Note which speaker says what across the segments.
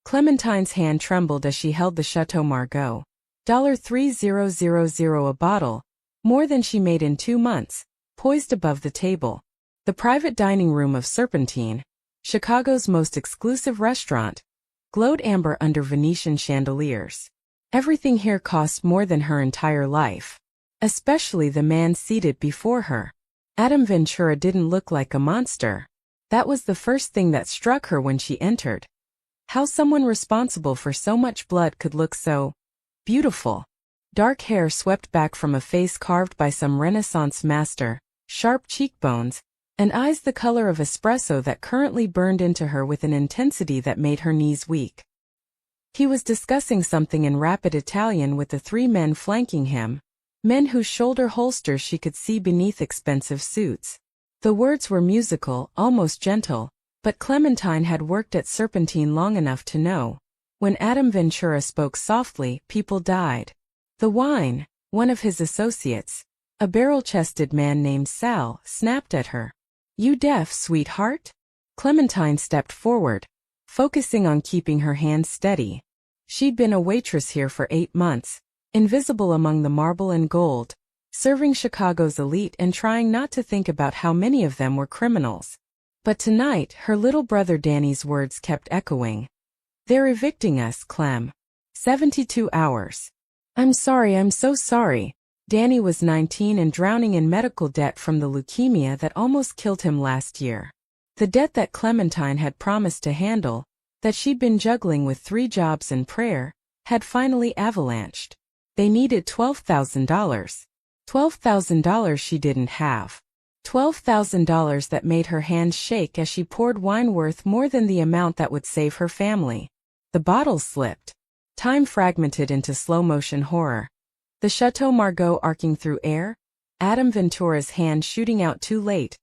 Speaker 1: Clementine's hand trembled as she held the Chateau Margaux. $3,000 a bottle, more than she made in 2 months, poised above the table. The private dining room of Serpentine, Chicago's most exclusive restaurant, glowed amber under Venetian chandeliers. Everything here cost more than her entire life. Especially the man seated before her. Adam Ventura didn't look like a monster. That was the first thing that struck her when she entered. How someone responsible for so much blood could look so beautiful. Dark hair swept back from a face carved by some Renaissance master, sharp cheekbones, and eyes the color of espresso that currently burned into her with an intensity that made her knees weak. He was discussing something in rapid Italian with the 3 men flanking him, men whose shoulder holsters she could see beneath expensive suits. The words were musical, almost gentle, but Clementine had worked at Serpentine long enough to know. When Adam Ventura spoke softly, people died. The wine, one of his associates, a barrel-chested man named Sal, snapped at her. "You deaf, sweetheart?" Clementine stepped forward, focusing on keeping her hands steady. She'd been a waitress here for 8 months, invisible among the marble and gold, serving Chicago's elite and trying not to think about how many of them were criminals. But tonight, her little brother Danny's words kept echoing. "They're evicting us, Clem. 72 hours. I'm sorry, I'm so sorry." Danny was 19 and drowning in medical debt from the leukemia that almost killed him last year. The debt that Clementine had promised to handle, that she'd been juggling with 3 jobs and prayer, had finally avalanched. They needed $12,000. $12,000 she didn't have. $12,000 that made her hands shake as she poured wine worth more than the amount that would save her family. The bottle slipped. Time fragmented into slow-motion horror. The Chateau Margaux arcing through air, Adam Ventura's hand shooting out too late,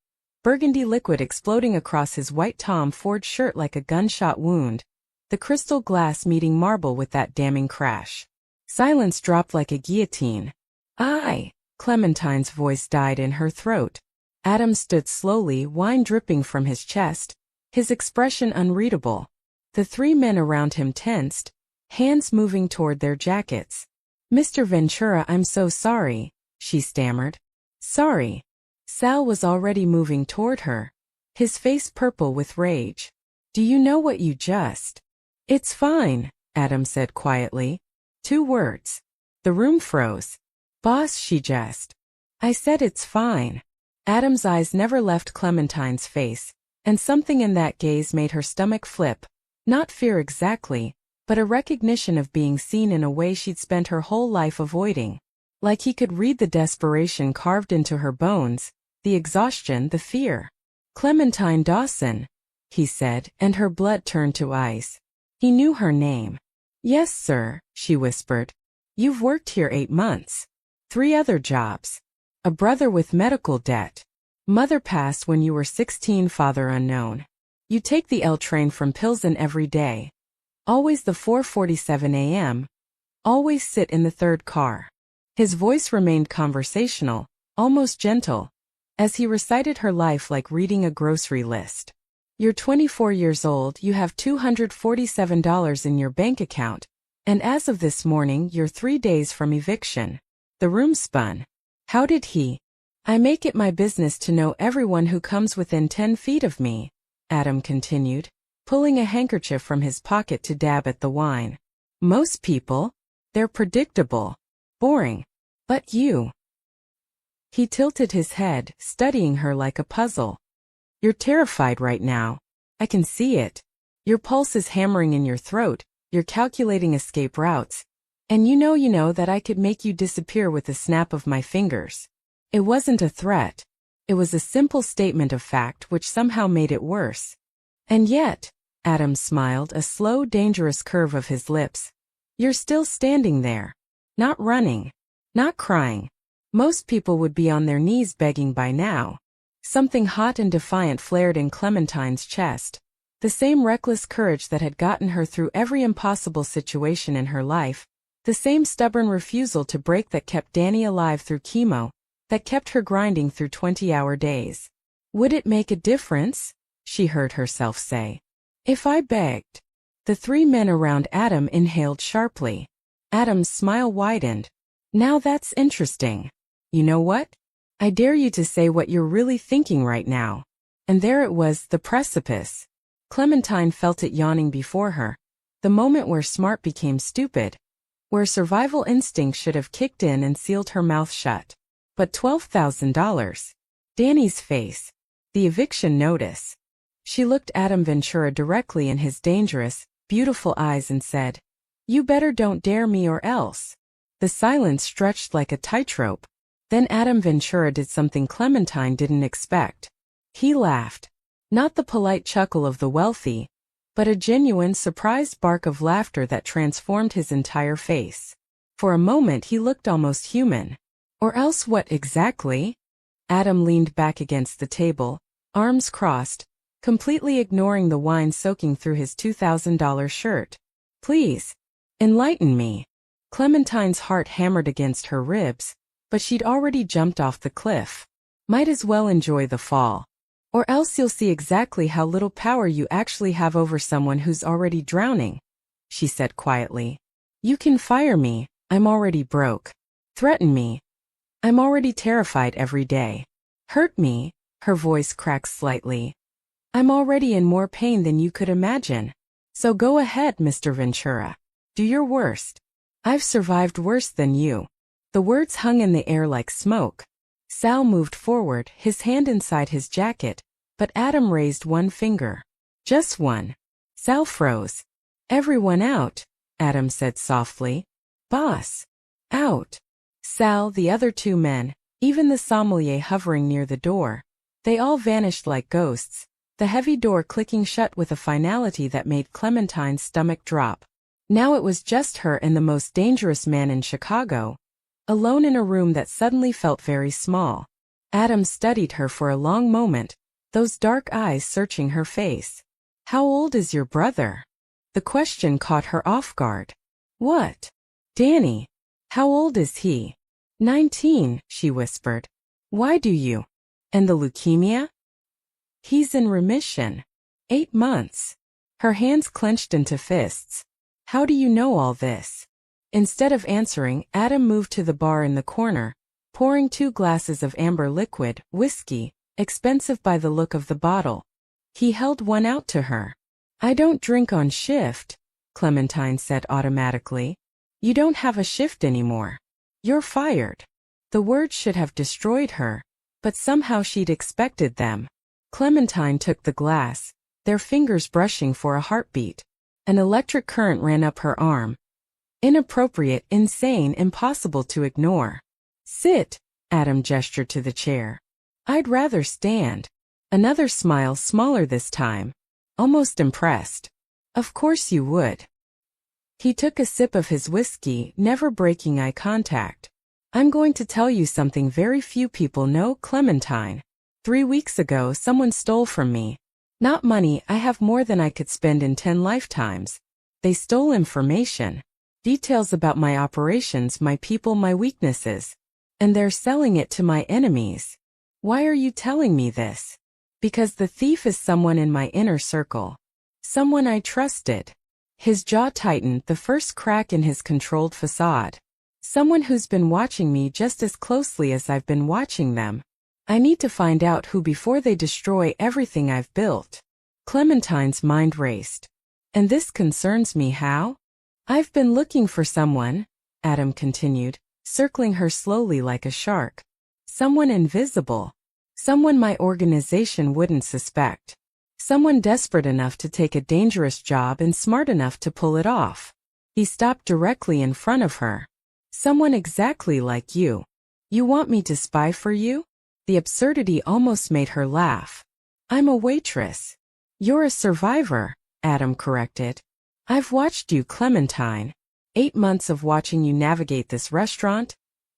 Speaker 1: burgundy liquid exploding across his white Tom Ford shirt like a gunshot wound, the crystal glass meeting marble with that damning crash. Silence dropped like a guillotine. "I..." Clementine's voice died in her throat. Adam stood slowly, wine dripping from his chest, his expression unreadable. The 3 men around him tensed, hands moving toward their jackets. "Mr. Ventura, I'm so sorry," she stammered. "Sorry." Sal was already moving toward her, his face purple with rage. "Do you know what you just..." "It's fine," Adam said quietly. 2 words. The room froze. "Boss, she just..." "I said it's fine." Adam's eyes never left Clementine's face, and something in that gaze made her stomach flip. Not fear exactly, but a recognition of being seen in a way she'd spent her whole life avoiding. Like he could read the desperation carved into her bones, the exhaustion, the fear. "Clementine Dawson," he said, and her blood turned to ice. He knew her name. "Yes, sir," she whispered. "You've worked here 8 months. 3 other jobs. A brother with medical debt. Mother passed when you were 16, father unknown. You take the L train from Pilsen every day. Always the 4:47 a.m. Always sit in the 3rd car." His voice remained conversational, almost gentle, as he recited her life like reading a grocery list. "You're 24 years old, you have $247 in your bank account, and as of this morning you're 3 days from eviction." The room spun. "How did he..." "I make it my business to know everyone who comes within 10 feet of me," Adam continued, pulling a handkerchief from his pocket to dab at the wine. "Most people, they're predictable, boring. But you..." He tilted his head, studying her like a puzzle. "You're terrified right now. I can see it. Your pulse is hammering in your throat, you're calculating escape routes. And you know that I could make you disappear with a snap of my fingers." It wasn't a threat. It was a simple statement of fact which somehow made it worse. "And yet," Adam smiled, a slow, dangerous curve of his lips, "you're still standing there. Not running. Not crying. Most people would be on their knees begging by now." Something hot and defiant flared in Clementine's chest. The same reckless courage that had gotten her through every impossible situation in her life. The same stubborn refusal to break that kept Danny alive through chemo, that kept her grinding through 20-hour days. "Would it make a difference?" she heard herself say. "If I begged?" The three men around Adam inhaled sharply. Adam's smile widened. Now that's interesting. You know what? I dare you to say what you're really thinking right now. And there it was, the precipice. Clementine felt it yawning before her. The moment where smart became stupid. Where survival instinct should have kicked in and sealed her mouth shut. But $12,000. Danny's face. The eviction notice. She looked Adam Ventura directly in his dangerous, beautiful eyes and said, "You better don't dare me or else." The silence stretched like a tightrope. Then Adam Ventura did something Clementine didn't expect. He laughed. Not the polite chuckle of the wealthy, but a genuine, surprised bark of laughter that transformed his entire face. For a moment he looked almost human. Or else what exactly? Adam leaned back against the table, arms crossed, completely ignoring the wine soaking through his $2,000 shirt. Please, enlighten me. Clementine's heart hammered against her ribs, but she'd already jumped off the cliff. Might as well enjoy the fall. Or else you'll see exactly how little power you actually have over someone who's already drowning, she said quietly. You can fire me, I'm already broke. Threaten me. I'm already terrified every day. Hurt me, her voice cracked slightly. I'm already in more pain than you could imagine. So go ahead, Mr. Ventura. Do your worst. I've survived worse than you. The words hung in the air like smoke. Sal moved forward, his hand inside his jacket, but Adam raised one finger. Just one. Sal froze. Everyone out, Adam said softly. Boss. Out. Sal, the other two men, even the sommelier hovering near the door. They all vanished like ghosts, the heavy door clicking shut with a finality that made Clementine's stomach drop. Now it was just her and the most dangerous man in Chicago, alone in a room that suddenly felt very small. Adam studied her for a long moment, those dark eyes searching her face. How old is your brother? The question caught her off guard. What? Danny. How old is he? 19, she whispered. Why do you? And the leukemia? He's in remission. 8 months. Her hands clenched into fists. How do you know all this? Instead of answering, Adam moved to the bar in the corner, pouring 2 glasses of amber liquid, whiskey, expensive by the look of the bottle. He held one out to her. I don't drink on shift, Clementine said automatically. You don't have a shift anymore. You're fired. The words should have destroyed her, but somehow she'd expected them. Clementine took the glass, their fingers brushing for a heartbeat. An electric current ran up her arm. Inappropriate, insane, impossible to ignore. Sit, Adam gestured to the chair. I'd rather stand. Another smile, smaller this time. Almost impressed. Of course you would. He took a sip of his whiskey, never breaking eye contact. I'm going to tell you something very few people know, Clementine. 3 weeks ago someone stole from me. Not money, I have more than I could spend in 10 lifetimes. They stole information. Details about my operations, my people, my weaknesses. And they're selling it to my enemies. Why are you telling me this? Because the thief is someone in my inner circle. Someone I trusted. His jaw tightened, the first crack in his controlled facade. Someone who's been watching me just as closely as I've been watching them. I need to find out who before they destroy everything I've built. Clementine's mind raced. And this concerns me how? I've been looking for someone, Adam continued, circling her slowly like a shark. Someone invisible. Someone my organization wouldn't suspect. Someone desperate enough to take a dangerous job and smart enough to pull it off. He stopped directly in front of her. Someone exactly like you. You want me to spy for you? The absurdity almost made her laugh. I'm a waitress. You're a survivor, Adam corrected. I've watched you, Clementine. 8 months of watching you navigate this restaurant,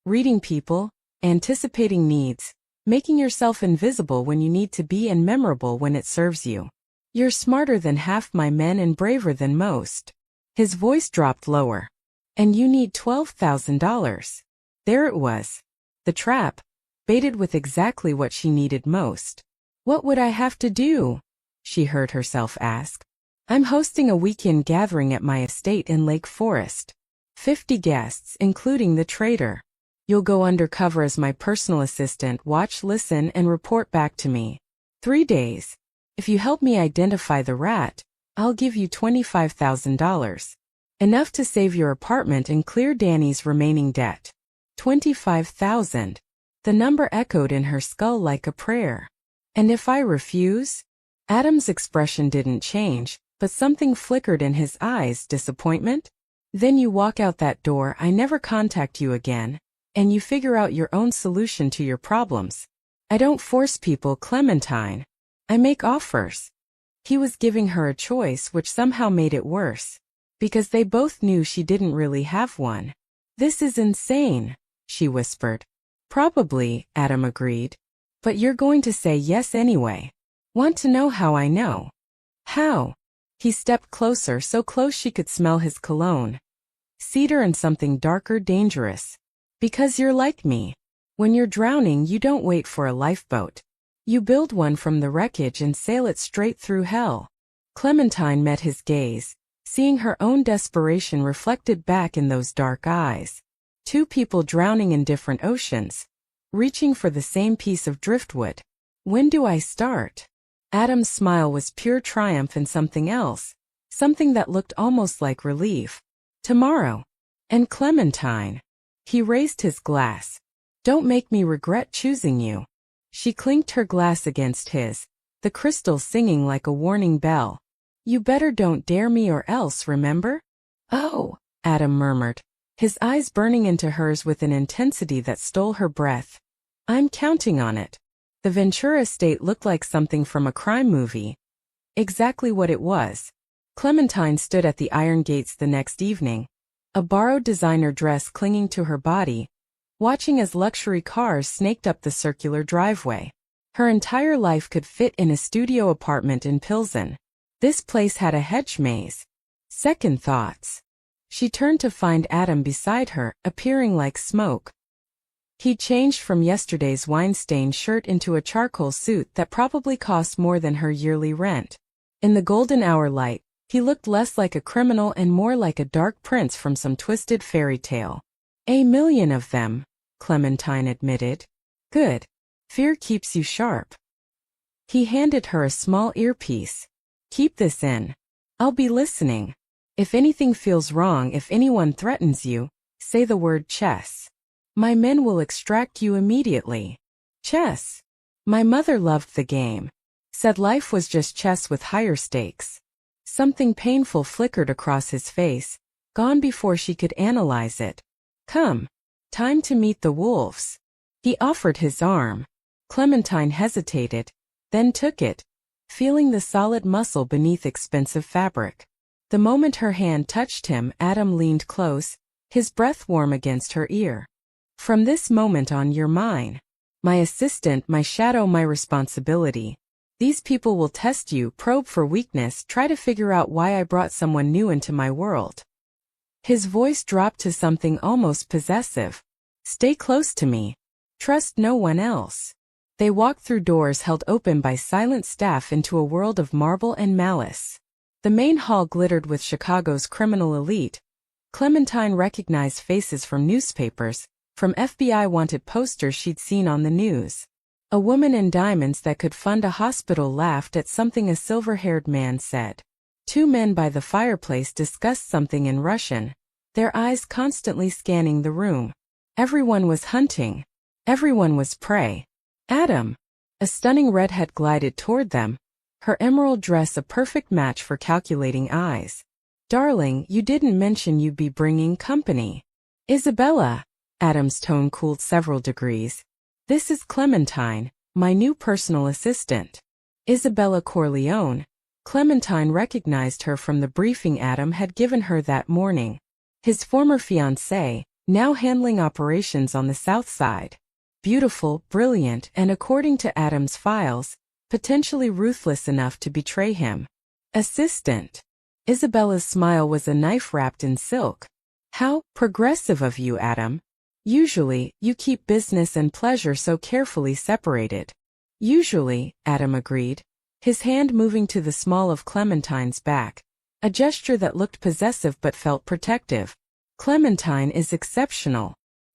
Speaker 1: reading people, anticipating needs, making yourself invisible when you need to be and memorable when it serves you. You're smarter than half my men and braver than most. His voice dropped lower. And you need $12,000. There it was. The trap, baited with exactly what she needed most. What would I have to do? She heard herself ask. I'm hosting a weekend gathering at my estate in Lake Forest. 50 guests, including the trader. You'll go undercover as my personal assistant, watch, listen, and report back to me. 3 days. If you help me identify the rat, I'll give you $25,000. Enough to save your apartment and clear Danny's remaining debt. 25,000. The number echoed in her skull like a prayer. And if I refuse? Adam's expression didn't change, but something flickered in his eyes. Disappointment? Then you walk out that door, I never contact you again, and you figure out your own solution to your problems. I don't force people, Clementine. I make offers. He was giving her a choice, which somehow made it worse, because they both knew she didn't really have one. This is insane, she whispered. Probably, Adam agreed. But you're going to say yes anyway. Want to know how I know? How? He stepped closer, so close she could smell his cologne. Cedar and something darker, dangerous. Because you're like me. When you're drowning, you don't wait for a lifeboat. You build one from the wreckage and sail it straight through hell. Clementine met his gaze, seeing her own desperation reflected back in those dark eyes. Two people drowning in different oceans, reaching for the same piece of driftwood. When do I start? Adam's smile was pure triumph and something else, something that looked almost like relief. Tomorrow. And Clementine. He raised his glass. Don't make me regret choosing you. She clinked her glass against his, the crystal singing like a warning bell. You better don't dare me or else, remember? Oh, Adam murmured, his eyes burning into hers with an intensity that stole her breath. I'm counting on it. The Ventura estate looked like something from a crime movie. Exactly what it was. Clementine stood at the iron gates the next evening, a borrowed designer dress clinging to her body, watching as luxury cars snaked up the circular driveway. Her entire life could fit in a studio apartment in Pilsen. This place had a hedge maze. Second thoughts. She turned to find Adam beside her, appearing like smoke. He changed from yesterday's wine-stained shirt into a charcoal suit that probably cost more than her yearly rent. In the golden hour light, he looked less like a criminal and more like a dark prince from some twisted fairy tale. A million of them, Clementine admitted. Good. Fear keeps you sharp. He handed her a small earpiece. Keep this in. I'll be listening. If anything feels wrong, if anyone threatens you, say the word chess. My men will extract you immediately. Chess. My mother loved the game. Said life was just chess with higher stakes. Something painful flickered across his face, gone before she could analyze it. Come. Time to meet the wolves. He offered his arm. Clementine hesitated, then took it, feeling the solid muscle beneath expensive fabric. The moment her hand touched him, Adam leaned close, his breath warm against her ear. From this moment on, you're mine. My assistant, my shadow, my responsibility. These people will test you, probe for weakness, try to figure out why I brought someone new into my world. His voice dropped to something almost possessive. Stay close to me. Trust no one else. They walked through doors held open by silent staff into a world of marble and malice. The main hall glittered with Chicago's criminal elite. Clementine recognized faces from newspapers, from FBI wanted posters she'd seen on the news. A woman in diamonds that could fund a hospital laughed at something a silver-haired man said. Two men by the fireplace discussed something in Russian, their eyes constantly scanning the room. Everyone was hunting. Everyone was prey. Adam. A stunning redhead glided toward them, her emerald dress a perfect match for calculating eyes. Darling, you didn't mention you'd be bringing company. Isabella. Adam's tone cooled several degrees. This is Clementine, my new personal assistant. Isabella Corleone. Clementine recognized her from the briefing Adam had given her that morning. His former fiancée, now handling operations on the South Side. Beautiful, brilliant, and according to Adam's files, potentially ruthless enough to betray him. Assistant. Isabella's smile was a knife wrapped in silk. How progressive of you, Adam. Usually, you keep business and pleasure so carefully separated. Usually, Adam agreed. his hand moving to the small of Clementine's back, a gesture that looked possessive but felt protective. Clementine is exceptional.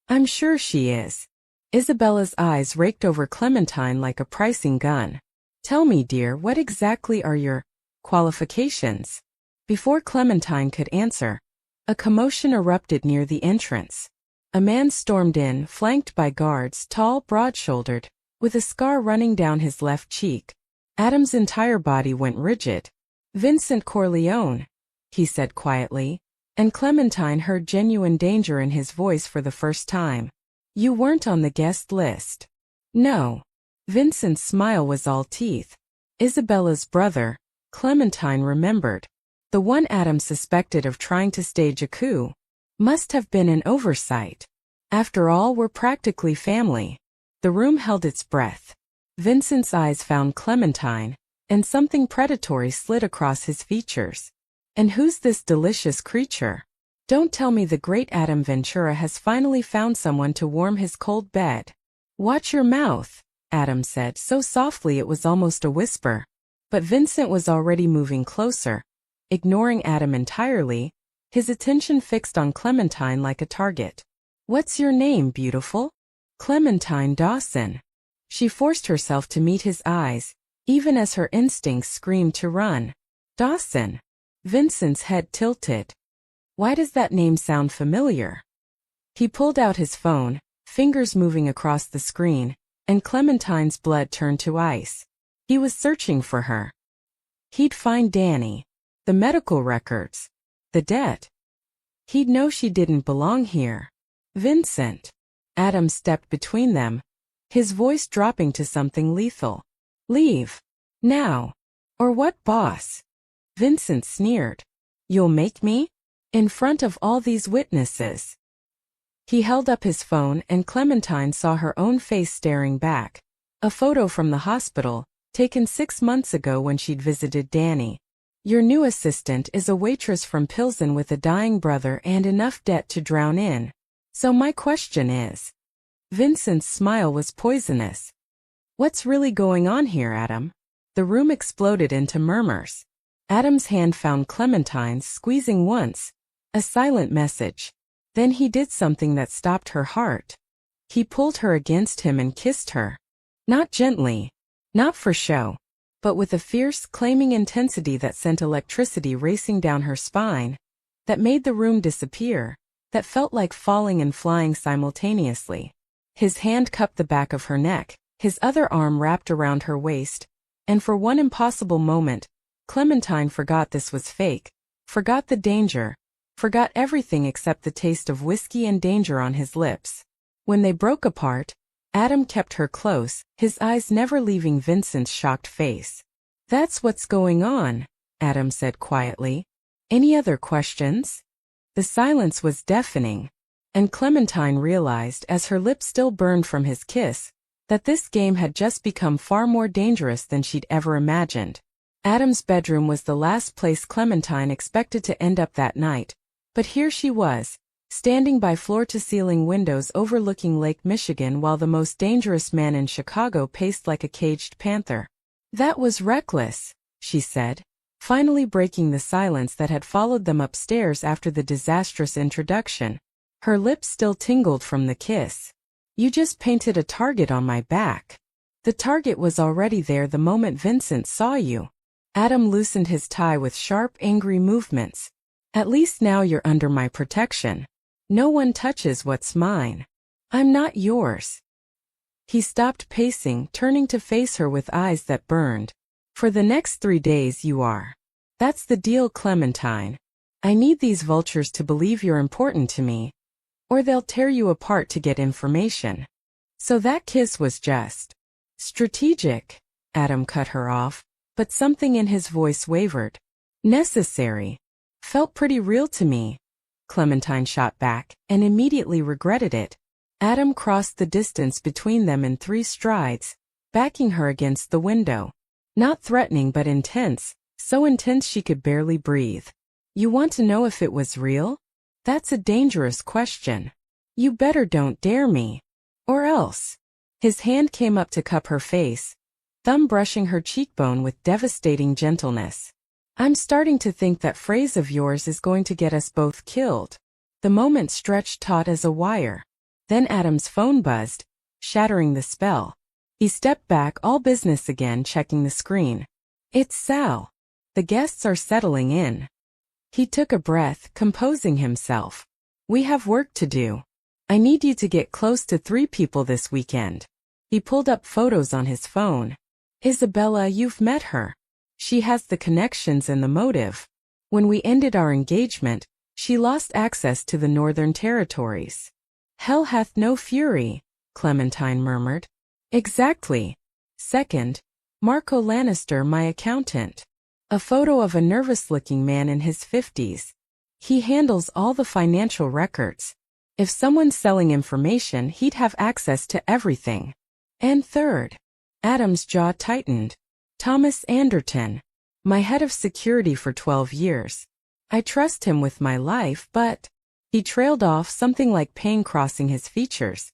Speaker 1: I'm sure she is. Isabella's eyes raked over Clementine like a pricing gun. Tell me, dear, what exactly are your qualifications? Before Clementine could answer, a commotion erupted near the entrance. A man stormed in, flanked by guards, tall, broad-shouldered, with a scar running down his left cheek. Adam's entire body went rigid. Vincent Corleone, he said quietly, and Clementine heard genuine danger in his voice for the first time. You weren't on the guest list. No. Vincent's smile was all teeth. Isabella's brother, Clementine remembered. The one Adam suspected of trying to stage a coup. Must have been an oversight. After all, we're practically family. The room held its breath. Vincent's eyes found Clementine, and something predatory slid across his features. And who's this delicious creature? Don't tell me the great Adam Ventura has finally found someone to warm his cold bed. Watch your mouth, Adam said so softly it was almost a whisper. But Vincent was already moving closer. Ignoring Adam entirely, his attention fixed on Clementine like a target. What's your name, beautiful? Clementine Dawson. She forced herself to meet his eyes, even as her instincts screamed to run. Dawson. Vincent's head tilted. Why does that name sound familiar? He pulled out his phone, fingers moving across the screen, and Clementine's blood turned to ice. He was searching for her. He'd find Danny. The medical records. The debt. He'd know she didn't belong here. Vincent. Adam stepped between them, his voice dropping to something lethal. Leave. Now. Or what, boss? Vincent sneered. You'll make me? In front of all these witnesses. He held up his phone and Clementine saw her own face staring back. A photo from the hospital, taken 6 months ago when she'd visited Danny. Your new assistant is a waitress from Pilsen with a dying brother and enough debt to drown in. So my question is. Vincent's smile was poisonous. What's really going on here, Adam? The room exploded into murmurs. Adam's hand found Clementine's, squeezing once. A silent message. Then he did something that stopped her heart. He pulled her against him and kissed her. Not gently. Not for show. But with a fierce, claiming intensity that sent electricity racing down her spine, that made the room disappear, that felt like falling and flying simultaneously. His hand cupped the back of her neck, his other arm wrapped around her waist, and for one impossible moment, Clementine forgot this was fake, forgot the danger, forgot everything except the taste of whiskey and danger on his lips. When they broke apart, Adam kept her close, his eyes never leaving Vincent's shocked face. That's what's going on, Adam said quietly. Any other questions? The silence was deafening, and Clementine realized as her lips still burned from his kiss, that this game had just become far more dangerous than she'd ever imagined. Adam's bedroom was the last place Clementine expected to end up that night, but here she was, standing by floor-to-ceiling windows overlooking Lake Michigan while the most dangerous man in Chicago paced like a caged panther. That was reckless, she said, finally breaking the silence that had followed them upstairs after the disastrous introduction. Her lips still tingled from the kiss. You just painted a target on my back. The target was already there the moment Vincent saw you. Adam loosened his tie with sharp, angry movements. At least now you're under my protection. No one touches what's mine. I'm not yours. He stopped pacing, turning to face her with eyes that burned. For the next 3 days you are. That's the deal, Clementine. I need these vultures to believe you're important to me, or they'll tear you apart to get information. So that kiss was just strategic, Adam cut her off, but something in his voice wavered. Necessary. Felt pretty real to me. Clementine shot back, and immediately regretted it. Adam crossed the distance between them in 3 strides, backing her against the window. Not threatening but intense, so intense she could barely breathe. You want to know if it was real? That's a dangerous question. You better don't dare me. Or else. His hand came up to cup her face, thumb brushing her cheekbone with devastating gentleness. I'm starting to think that phrase of yours is going to get us both killed. The moment stretched taut as a wire. Then Adam's phone buzzed, shattering the spell. He stepped back, all business again, checking the screen. It's Sal. The guests are settling in. He took a breath, composing himself. We have work to do. I need you to get close to 3 people this weekend. He pulled up photos on his phone. Isabella, you've met her. She has the connections and the motive. When we ended our engagement, she lost access to the Northern Territories. Hell hath no fury, Clementine murmured. Exactly. Second, Marco Lannister, my accountant. A photo of a nervous-looking man in his 50s. He handles all the financial records. If someone's selling information, he'd have access to everything. And third, Adam's jaw tightened. Thomas Anderton, my head of security for 12 years. I trust him with my life, but... He trailed off, something like pain crossing his features.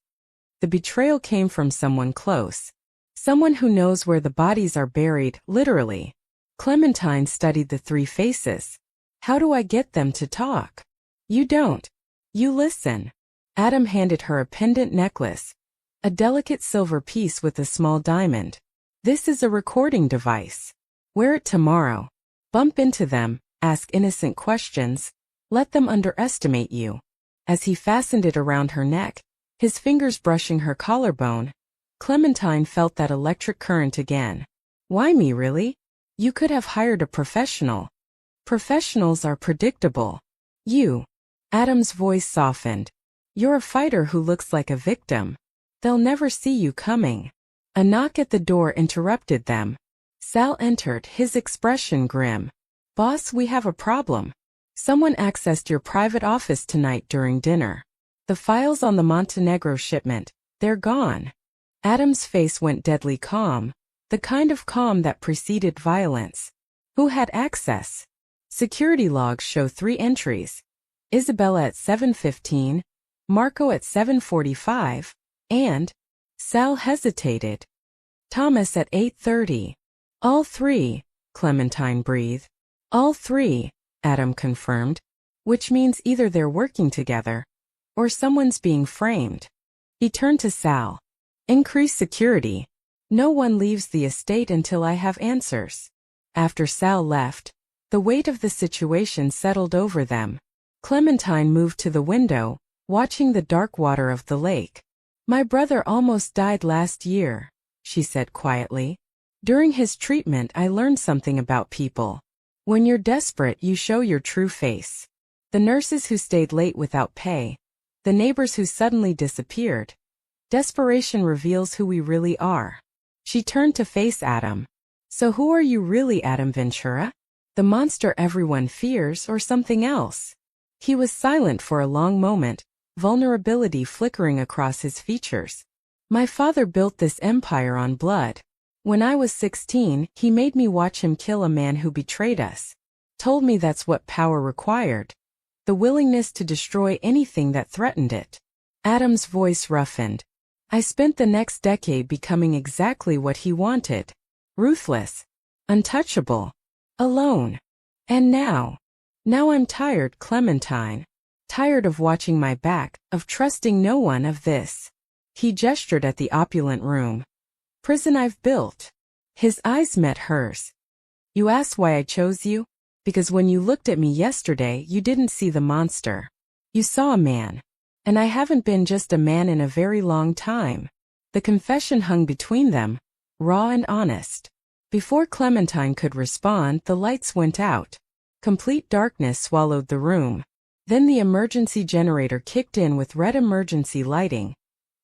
Speaker 1: The betrayal came from someone close. Someone who knows where the bodies are buried, literally. Clementine studied the 3 faces. How do I get them to talk? You don't. You listen. Adam handed her a pendant necklace. A delicate silver piece with a small diamond. This is a recording device. Wear it tomorrow. Bump into them, ask innocent questions. Let them underestimate you. As he fastened it around her neck, his fingers brushing her collarbone, Clementine felt that electric current again. Why me, really? You could have hired a professional. Professionals are predictable. You. Adam's voice softened. You're a fighter who looks like a victim. They'll never see you coming. A knock at the door interrupted them. Sal entered, his expression grim. Boss, we have a problem. Someone accessed your private office tonight during dinner. The files on the Montenegro shipment, they're gone. Adam's face went deadly calm, the kind of calm that preceded violence. Who had access? Security logs show 3 entries. Isabella at 7:15, Marco at 7:45, and... Sal hesitated. Thomas at 8:30. All 3, Clementine breathed. All 3, Adam confirmed, which means either they're working together, or someone's being framed. He turned to Sal. Increase security. No one leaves the estate until I have answers. After Sal left, the weight of the situation settled over them. Clementine moved to the window, watching the dark water of the lake. My brother almost died last year, she said quietly. During his treatment, I learned something about people. When you're desperate, you show your true face. The nurses who stayed late without pay. The neighbors who suddenly disappeared. Desperation reveals who we really are. She turned to face Adam. So who are you really, Adam Ventura? The monster everyone fears, or something else? He was silent for a long moment, vulnerability flickering across his features. My father built this empire on blood. When I was 16, he made me watch him kill a man who betrayed us. Told me that's what power required. The willingness to destroy anything that threatened it. Adam's voice roughened. I spent the next decade becoming exactly what he wanted. Ruthless. Untouchable. Alone. And now I'm tired, Clementine. Tired of watching my back, of trusting no one, of this. He gestured at the opulent room. Prison I've built. His eyes met hers. You asked why I chose you? Because when you looked at me yesterday, you didn't see the monster. You saw a man. And I haven't been just a man in a very long time. The confession hung between them, raw and honest. Before Clementine could respond, the lights went out. Complete darkness swallowed the room. Then the emergency generator kicked in with red emergency lighting,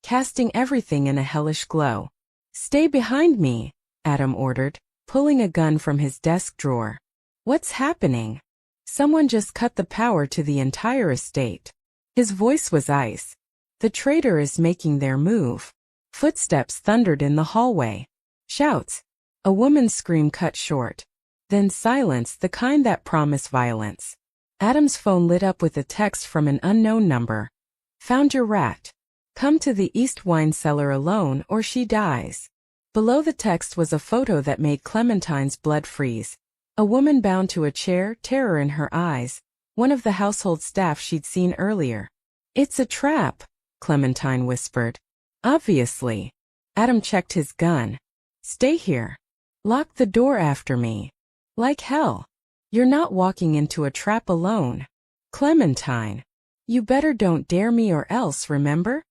Speaker 1: casting everything in a hellish glow. Stay behind me, Adam ordered, pulling a gun from his desk drawer. What's happening? Someone just cut the power to the entire estate. His voice was ice. The traitor is making their move. Footsteps thundered in the hallway. Shouts. A woman's scream cut short. Then silence, the kind that promised violence. Adam's phone lit up with a text from an unknown number. Found your rat. Come to the East Wine Cellar alone or she dies. Below the text was a photo that made Clementine's blood freeze. A woman bound to a chair, terror in her eyes, one of the household staff she'd seen earlier. "It's a trap," Clementine whispered. "Obviously." Adam checked his gun. "Stay here. Lock the door after me." "Like hell. You're not walking into a trap alone." "Clementine. You better don't dare me or else, remember?"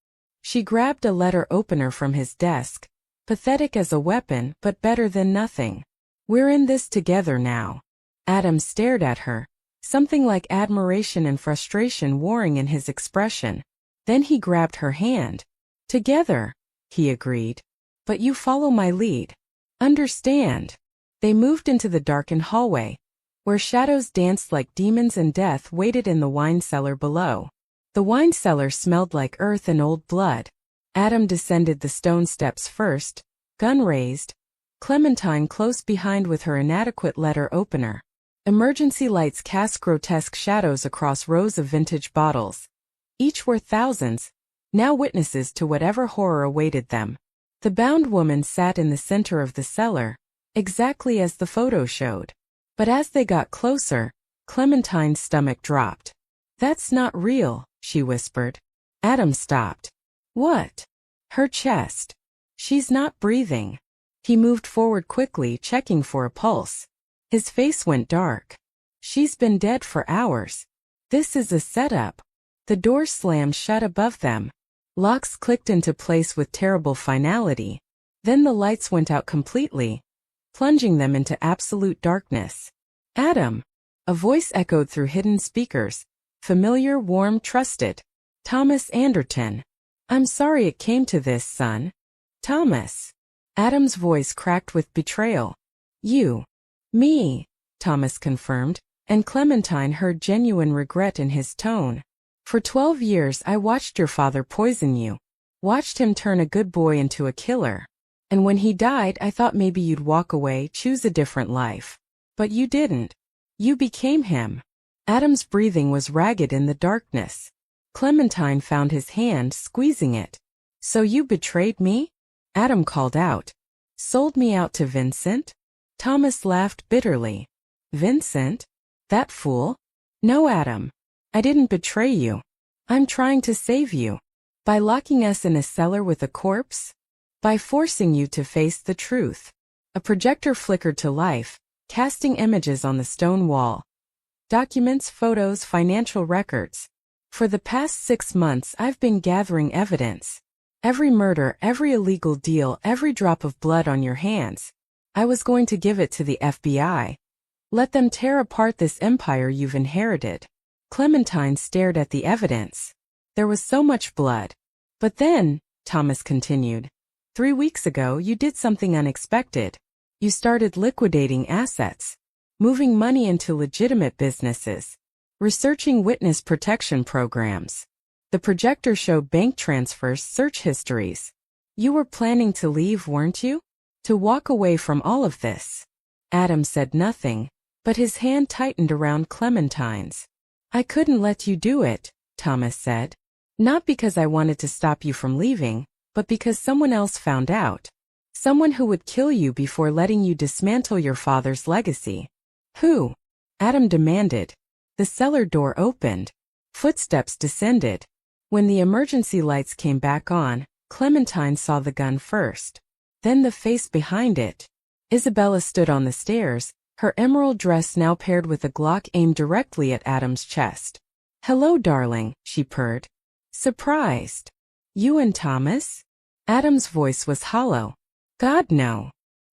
Speaker 1: She grabbed a letter opener from his desk. Pathetic as a weapon, but better than nothing. "We're in this together now." Adam stared at her, something like admiration and frustration warring in his expression. Then he grabbed her hand. "Together," he agreed. "But you follow my lead. Understand?" They moved into the darkened hallway, where shadows danced like demons and death waited in the wine cellar below. The wine cellar smelled like earth and old blood. Adam descended the stone steps first, gun raised, Clementine close behind with her inadequate letter opener. Emergency lights cast grotesque shadows across rows of vintage bottles. Each worth thousands, now witnesses to whatever horror awaited them. The bound woman sat in the center of the cellar, exactly as the photo showed. But as they got closer, Clementine's stomach dropped. "That's not real," she whispered. Adam stopped. "What?" "Her chest. She's not breathing." He moved forward quickly, checking for a pulse. His face went dark. "She's been dead for hours. This is a setup." The door slammed shut above them. Locks clicked into place with terrible finality. Then the lights went out completely, plunging them into absolute darkness. "Adam!" A voice echoed through hidden speakers. Familiar, warm, trusted. "Thomas Anderton. I'm sorry it came to this, son." "Thomas." Adam's voice cracked with betrayal. "You." "Me," Thomas confirmed, and Clementine heard genuine regret in his tone. "For 12 years I watched your father poison you. Watched him turn a good boy into a killer. And when he died I thought maybe you'd walk away, choose a different life. But you didn't. You became him." Adam's breathing was ragged in the darkness. Clementine found his hand, squeezing it. "So you betrayed me?" Adam called out. "Sold me out to Vincent?" Thomas laughed bitterly. "Vincent? That fool?" "No, Adam. I didn't betray you. I'm trying to save you. By locking us in a cellar with a corpse? By forcing you to face the truth." A projector flickered to life, casting images on the stone wall. Documents, photos, financial records. "For the past 6 months I've been gathering evidence. Every murder, every illegal deal, every drop of blood on your hands. I was going to give it to the FBI. Let them tear apart this empire you've inherited." Clementine stared at the evidence. There was so much blood. "But then," Thomas continued, 3 weeks ago you did something unexpected. You started liquidating assets, moving money into legitimate businesses, researching witness protection programs. The projector showed bank transfers, search histories. You were planning to leave, weren't you? To walk away from all of this." Adam said nothing, but his hand tightened around Clementine's. "I couldn't let you do it," Thomas said. "Not because I wanted to stop you from leaving, but because someone else found out. Someone who would kill you before letting you dismantle your father's legacy." "Who?" Adam demanded. The cellar door opened. Footsteps descended. When the emergency lights came back on, Clementine saw the gun first. Then the face behind it. Isabella stood on the stairs, her emerald dress now paired with a Glock aimed directly at Adam's chest. "Hello, darling," she purred. "Surprised? You and Thomas?" Adam's voice was hollow. "God, no."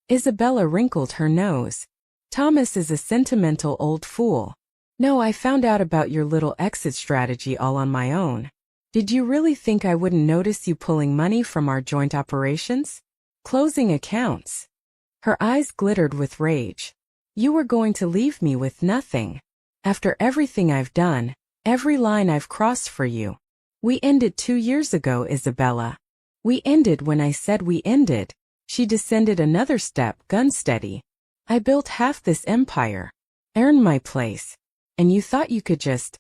Speaker 1: Isabella wrinkled her nose. "Thomas is a sentimental old fool. No, I found out about your little exit strategy all on my own. Did you really think I wouldn't notice you pulling money from our joint operations? Closing accounts?" Her eyes glittered with rage. "You were going to leave me with nothing. After everything I've done, every line I've crossed for you. We ended 2 years ago, Isabella. We ended when I said we ended." She descended another step, gun steady. "I built half this empire. Earned my place. And you thought you could just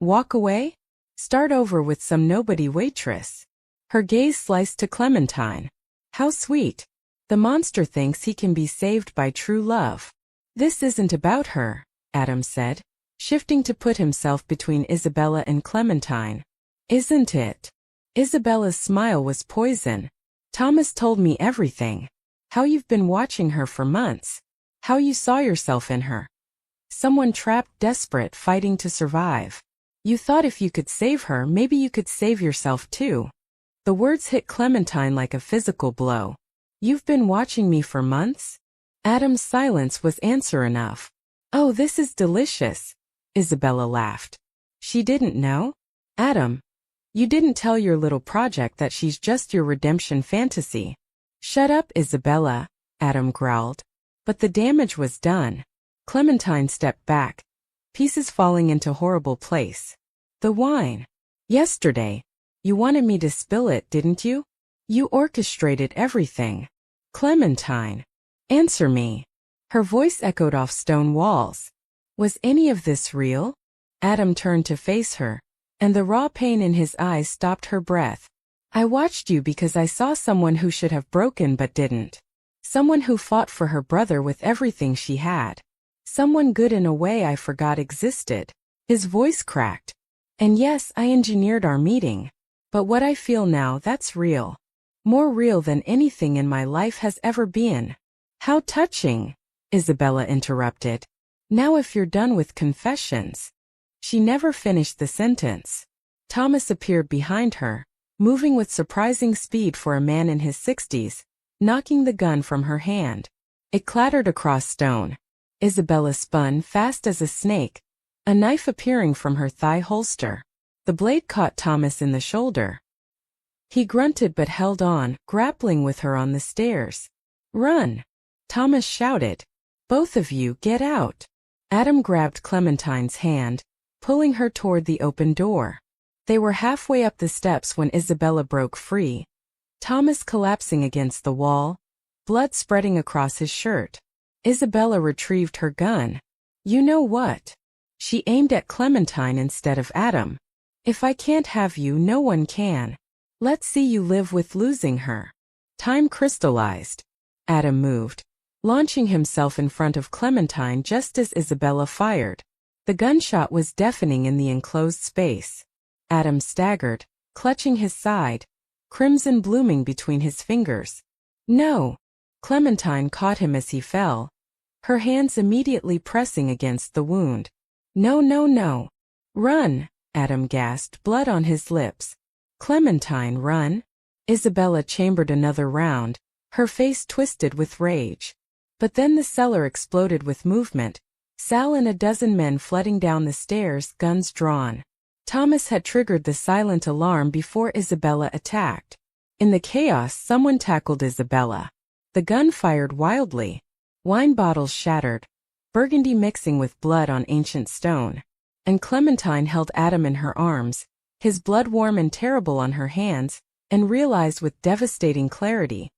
Speaker 1: walk away? Start over with some nobody waitress?" Her gaze sliced to Clementine. "How sweet. The monster thinks he can be saved by true love. This isn't about her, Adam said, shifting to put himself between Isabella and Clementine. Isn't it? Isabella's smile was poison. Thomas told me everything. How you've been watching her for months. How you saw yourself in her. Someone trapped, desperate, fighting to survive. You thought if you could save her, maybe you could save yourself too. The words hit Clementine like a physical blow. You've been watching me for months? Adam's silence was answer enough. Oh, this is delicious. Isabella laughed. She didn't know? Adam, you didn't tell your little project that she's just your redemption fantasy. Shut up, Isabella, Adam growled. But the damage was done. Clementine stepped back, pieces falling into horrible place. The wine. Yesterday. You wanted me to spill it, didn't you? You orchestrated everything. Clementine. Answer me. Her voice echoed off stone walls. Was any of this real? Adam turned to face her, and the raw pain in his eyes stopped her breath. I watched you because I saw someone who should have broken but didn't. Someone who fought for her brother with everything she had. Someone good in a way I forgot existed. His voice cracked. And yes, I engineered our meeting. But what I feel now, that's real. More real than anything in my life has ever been. How touching, Isabella interrupted. Now if you're done with confessions. She never finished the sentence. Thomas appeared behind her, moving with surprising speed for a man in his 60s, knocking the gun from her hand. It clattered across stone. Isabella spun fast as a snake, a knife appearing from her thigh holster. The blade caught Thomas in the shoulder. He grunted but held on, grappling with her on the stairs. Run! Thomas shouted. Both of you, get out! Adam grabbed Clementine's hand, pulling her toward the open door. They were halfway up the steps when Isabella broke free. Thomas collapsing against the wall, blood spreading across his shirt. Isabella retrieved her gun. You know what? She aimed at Clementine instead of Adam. If I can't have you, no one can. Let's see you live with losing her. Time crystallized. Adam moved, launching himself in front of Clementine just as Isabella fired. The gunshot was deafening in the enclosed space. Adam staggered, clutching his side, crimson blooming between his fingers. No! Clementine caught him as he fell, her hands immediately pressing against the wound. No, no, no. Run! Adam gasped, blood on his lips. Clementine, run! Isabella chambered another round, her face twisted with rage. But then the cellar exploded with movement. Sal and a dozen men flooding down the stairs, guns drawn. Thomas had triggered the silent alarm before Isabella attacked. In the chaos, someone tackled Isabella. The gun fired wildly. Wine bottles shattered, burgundy mixing with blood on ancient stone. And Clementine held Adam in her arms, his blood warm and terrible on her hands, and realized with devastating clarity.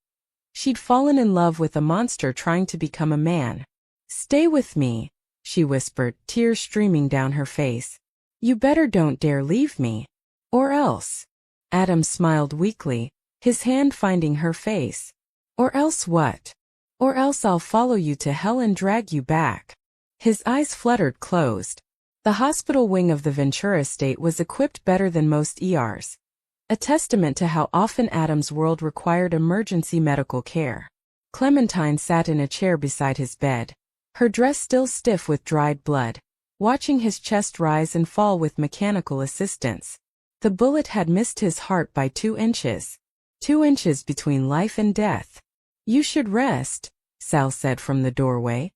Speaker 1: She'd fallen in love with a monster trying to become a man. Stay with me, she whispered, tears streaming down her face. You better don't dare leave me. Or else. Adam smiled weakly, his hand finding her face. Or else what? Or else I'll follow you to hell and drag you back. His eyes fluttered closed. The hospital wing of the Ventura estate was equipped better than most ERs. A testament to how often Adam's world required emergency medical care. Clementine sat in a chair beside his bed, her dress still stiff with dried blood, watching his chest rise and fall with mechanical assistance. The bullet had missed his heart by 2 inches. 2 inches between life and death. You should rest, Sal said from the doorway.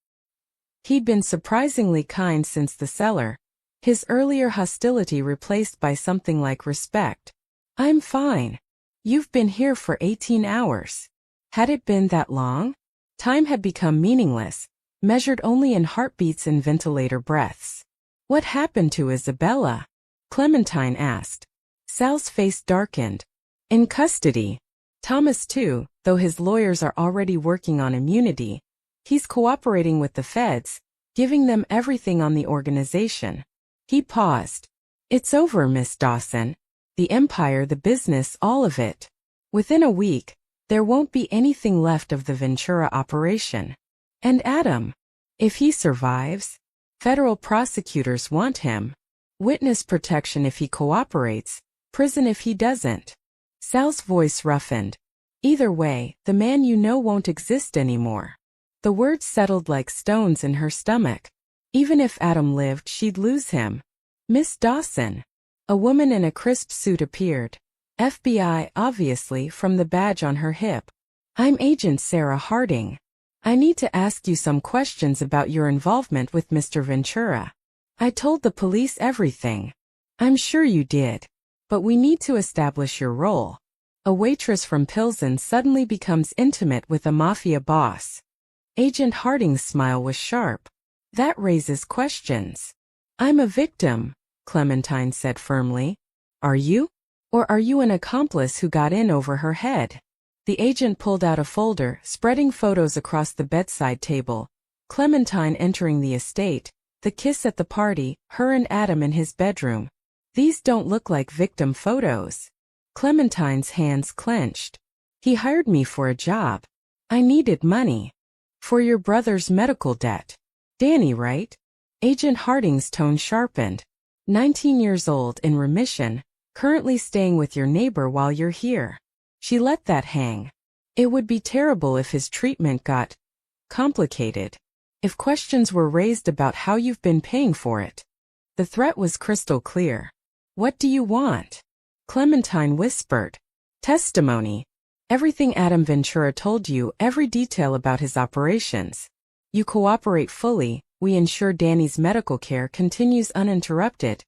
Speaker 1: He'd been surprisingly kind since the cellar, his earlier hostility replaced by something like respect. I'm fine. You've been here for 18 hours. Had it been that long? Time had become meaningless, measured only in heartbeats and ventilator breaths. What happened to Isabella? Clementine asked. Sal's face darkened. In custody. Thomas too, though his lawyers are already working on immunity. He's cooperating with the feds, giving them everything on the organization. He paused. It's over, Miss Dawson. The empire, the business, all of it. Within a week, There won't be anything left of the Ventura operation. And Adam, if he survives, federal prosecutors want him. Witness protection if he cooperates, prison if he doesn't. Sal's voice roughened. Either way, the man you know won't exist anymore. The words settled like stones in her stomach. Even if Adam lived, she'd lose him. Miss Dawson. A woman in a crisp suit appeared. FBI, obviously, from the badge on her hip. I'm Agent Sarah Harding. I need to ask you some questions about your involvement with Mr. Ventura. I told the police everything. I'm sure you did. But we need to establish your role. A waitress from Pilsen suddenly becomes intimate with a mafia boss. Agent Harding's smile was sharp. That raises questions. I'm a victim, Clementine said firmly. Are you? Or are you an accomplice who got in over her head? The agent pulled out a folder, spreading photos across the bedside table. Clementine entering the estate, the kiss at the party, her and Adam in his bedroom. These don't look like victim photos. Clementine's hands clenched. He hired me for a job. I needed money. For your brother's medical debt. Danny, right? Agent Harding's tone sharpened. 19 years old, in remission, currently staying with your neighbor while you're here. She let that hang. It would be terrible if his treatment got complicated. If questions were raised about how you've been paying for it. The threat was crystal clear. What do you want? Clementine whispered. Testimony. Everything Adam Ventura told you, every detail about his operations. You cooperate fully, we ensure Danny's medical care continues uninterrupted.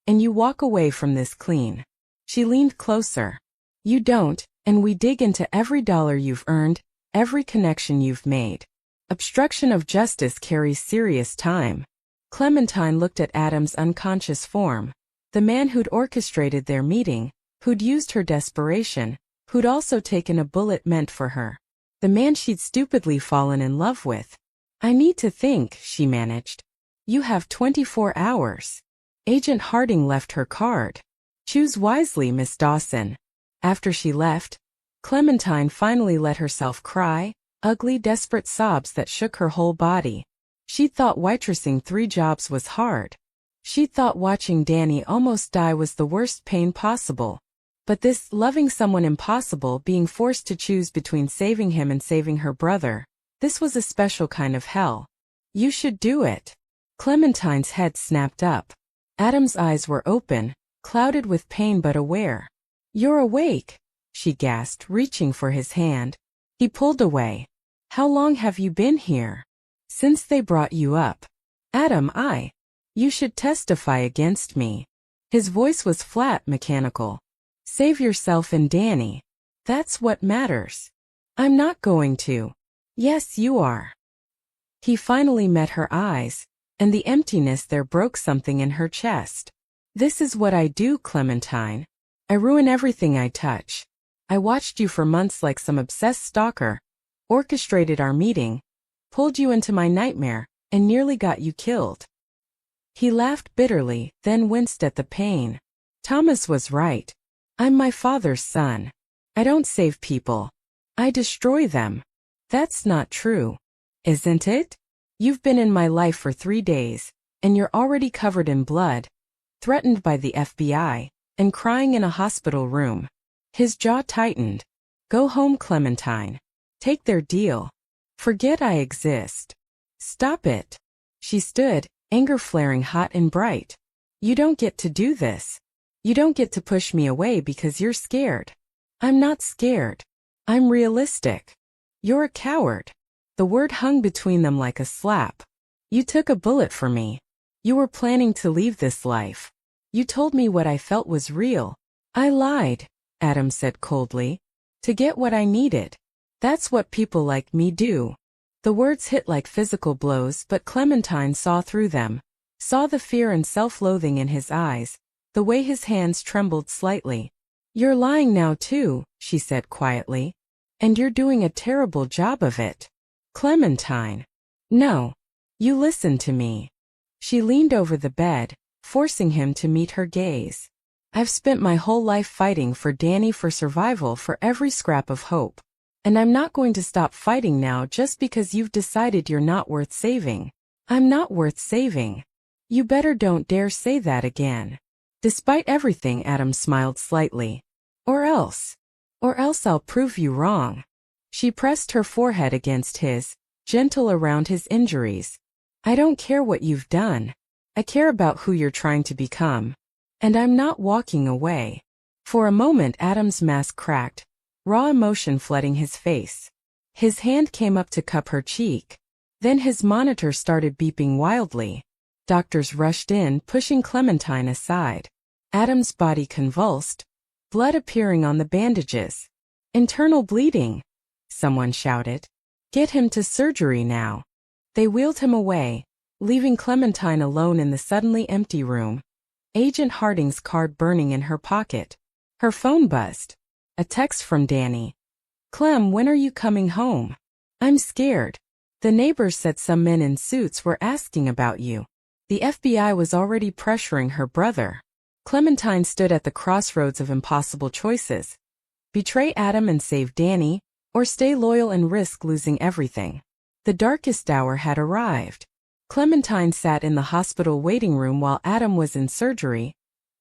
Speaker 1: And you walk away from this clean. She leaned closer. You don't, and we dig into every dollar you've earned, every connection you've made. Obstruction of justice carries serious time. Clementine looked at Adam's unconscious form. The man who'd orchestrated their meeting, who'd used her desperation, who'd also taken a bullet meant for her. The man she'd stupidly fallen in love with. I need to think, she managed. You have 24 hours. Agent Harding left her card. Choose wisely, Miss Dawson. After she left, Clementine finally let herself cry, ugly, desperate sobs that shook her whole body. She'd thought waitressing 3 jobs was hard. She'd thought watching Danny almost die was the worst pain possible. But this, loving someone impossible, being forced to choose between saving him and saving her brother, this was a special kind of hell. You should do it. Clementine's head snapped up. Adam's eyes were open, clouded with pain but aware. You're awake, she gasped, reaching for his hand. He pulled away. How long have you been here? Since they brought you up. Adam, You should testify against me. His voice was flat, mechanical. Save yourself and Danny. That's what matters. I'm not going to. Yes, you are. He finally met her eyes, and the emptiness there broke something in her chest. This is what I do, Clementine. I ruin everything I touch. I watched you for months like some obsessed stalker, orchestrated our meeting, pulled you into my nightmare, and nearly got you killed. He laughed bitterly, then winced at the pain. Thomas was right. I'm my father's son. I don't save people. I destroy them. That's not true. Isn't it? You've been in my life for 3 days, and you're already covered in blood, threatened by the FBI, and crying in a hospital room. His jaw tightened. Go home, Clementine. Take their deal. Forget I exist. Stop it. She stood, anger flaring hot and bright. You don't get to do this. You don't get to push me away because you're scared. I'm not scared. I'm realistic. You're a coward. The word hung between them like a slap. You took a bullet for me. You were planning to leave this life. You told me what I felt was real. I lied, Adam said coldly, to get what I needed. That's what people like me do. The words hit like physical blows, but Clementine saw through them, saw the fear and self-loathing in his eyes, the way his hands trembled slightly. You're lying now too, she said quietly. And you're doing a terrible job of it. Clementine. No. You listen to me. She leaned over the bed, forcing him to meet her gaze. I've spent my whole life fighting for Danny, for survival, for every scrap of hope. And I'm not going to stop fighting now just because you've decided you're not worth saving. I'm not worth saving. You better don't dare say that again. Despite everything, Adam smiled slightly. Or else I'll prove you wrong. She pressed her forehead against his, gentle around his injuries. I don't care what you've done. I care about who you're trying to become. And I'm not walking away. For a moment Adam's mask cracked, raw emotion flooding his face. His hand came up to cup her cheek. Then his monitor started beeping wildly. Doctors rushed in, pushing Clementine aside. Adam's body convulsed, blood appearing on the bandages. Internal bleeding, someone shouted. Get him to surgery now. They wheeled him away, leaving Clementine alone in the suddenly empty room. Agent Harding's card burning in her pocket. Her phone buzzed. A text from Danny. Clem, when are you coming home? I'm scared. The neighbors said some men in suits were asking about you. The FBI was already pressuring her brother. Clementine stood at the crossroads of impossible choices. Betray Adam and save Danny, or stay loyal and risk losing everything. The darkest hour had arrived. Clementine sat in the hospital waiting room while Adam was in surgery,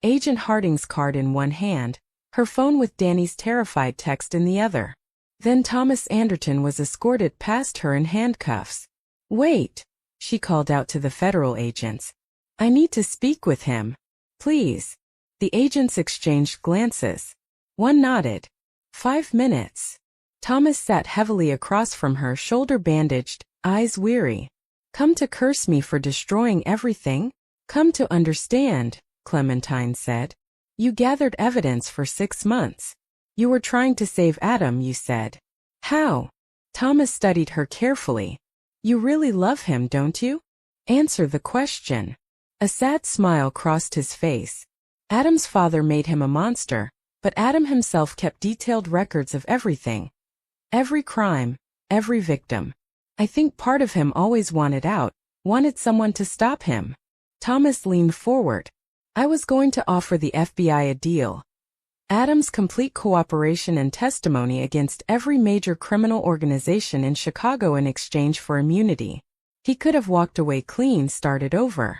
Speaker 1: Agent Harding's card in one hand, her phone with Danny's terrified text in the other. Then Thomas Anderton was escorted past her in handcuffs. Wait, she called out to the federal agents. I need to speak with him. Please. The agents exchanged glances. One nodded. 5 minutes. Thomas sat heavily across from her, shoulder bandaged, eyes weary. Come to curse me for destroying everything? Come to understand, Clementine said. You gathered evidence for 6 months. You were trying to save Adam, you said. How? Thomas studied her carefully. You really love him, don't you? Answer the question. A sad smile crossed his face. Adam's father made him a monster, but Adam himself kept detailed records of everything. Every crime, every victim. I think part of him always wanted out, wanted someone to stop him. Thomas leaned forward. I was going to offer the FBI a deal. Adam's complete cooperation and testimony against every major criminal organization in Chicago in exchange for immunity. He could have walked away clean, started over.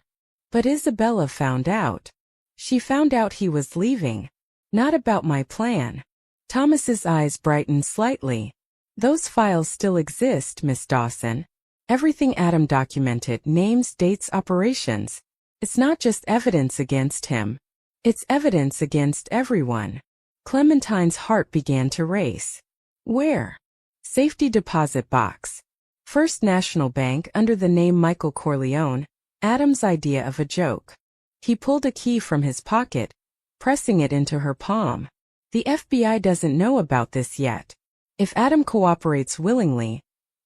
Speaker 1: But Isabella found out. She found out he was leaving. Not about my plan. Thomas's eyes brightened slightly. Those files still exist, Miss Dawson. Everything Adam documented, names, dates, operations. It's not just evidence against him. It's evidence against everyone. Clementine's heart began to race. Where? Safety deposit box. First National Bank under the name Michael Corleone, Adam's idea of a joke. He pulled a key from his pocket, pressing it into her palm. The FBI doesn't know about this yet. If Adam cooperates willingly,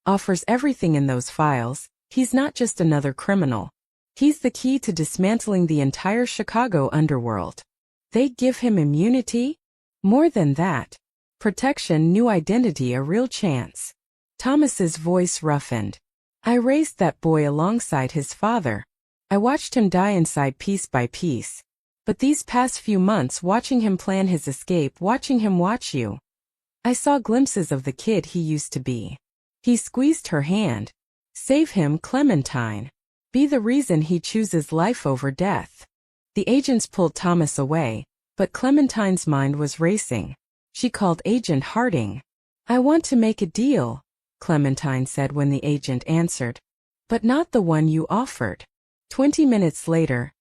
Speaker 1: offers everything in those files, he's not just another criminal. He's the key to dismantling the entire Chicago underworld. They give him immunity? More than that. Protection, new identity, a real chance. Thomas's voice roughened. I raised that boy alongside his father. I watched him die inside piece by piece. But these past few months, watching him plan his escape, watching him watch you, I saw glimpses of the kid he used to be. He squeezed her hand. Save him, Clementine. Be the reason he chooses life over death. The agents pulled Thomas away, but Clementine's mind was racing. She called Agent Harding. I want to make a deal, Clementine said when the agent answered. But not the one you offered. 20 minutes later,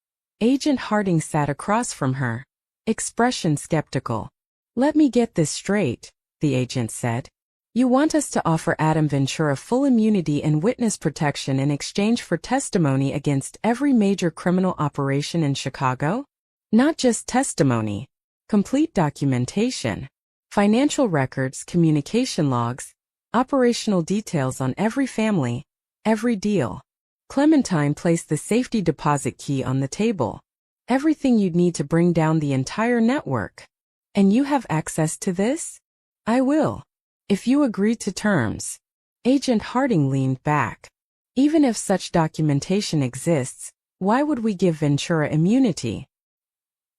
Speaker 1: Agent Harding sat across from her, expression skeptical. Let me get this straight, the agent said. You want us to offer Adam Ventura full immunity and witness protection in exchange for testimony against every major criminal operation in Chicago? Not just testimony. Complete documentation. Financial records, communication logs, operational details on every family, every deal. Clementine placed the safety deposit key on the table. Everything you'd need to bring down the entire network. And you have access to this? I will. If you agree to terms. Agent Harding leaned back. Even if such documentation exists, why would we give Ventura immunity?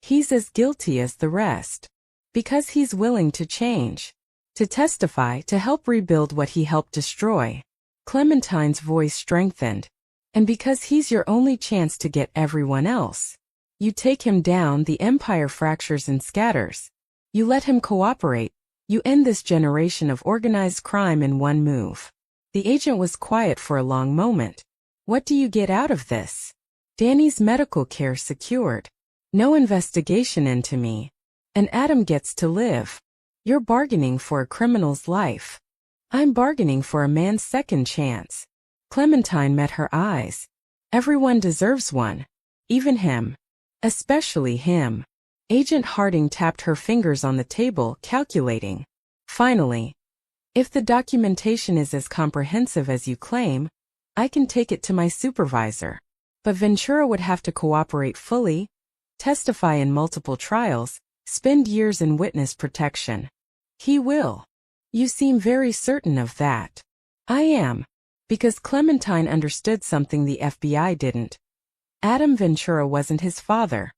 Speaker 1: He's as guilty as the rest. Because he's willing to change. To testify to help rebuild what he helped destroy. Clementine's voice strengthened. And because he's your only chance to get everyone else. You take him down, the empire fractures and scatters. You let him cooperate. You end this generation of organized crime in one move. The agent was quiet for a long moment. What do you get out of this? Danny's medical care secured. No investigation into me. And Adam gets to live. You're bargaining for a criminal's life. I'm bargaining for a man's second chance. Clementine met her eyes. Everyone deserves one. Even him. Especially him. Agent Harding tapped her fingers on the table, calculating. Finally. If the documentation is as comprehensive as you claim, I can take it to my supervisor. But Ventura would have to cooperate fully, testify in multiple trials, spend years in witness protection. He will. You seem very certain of that. I am. Because Clementine understood something the FBI didn't. Adam Ventura wasn't his father.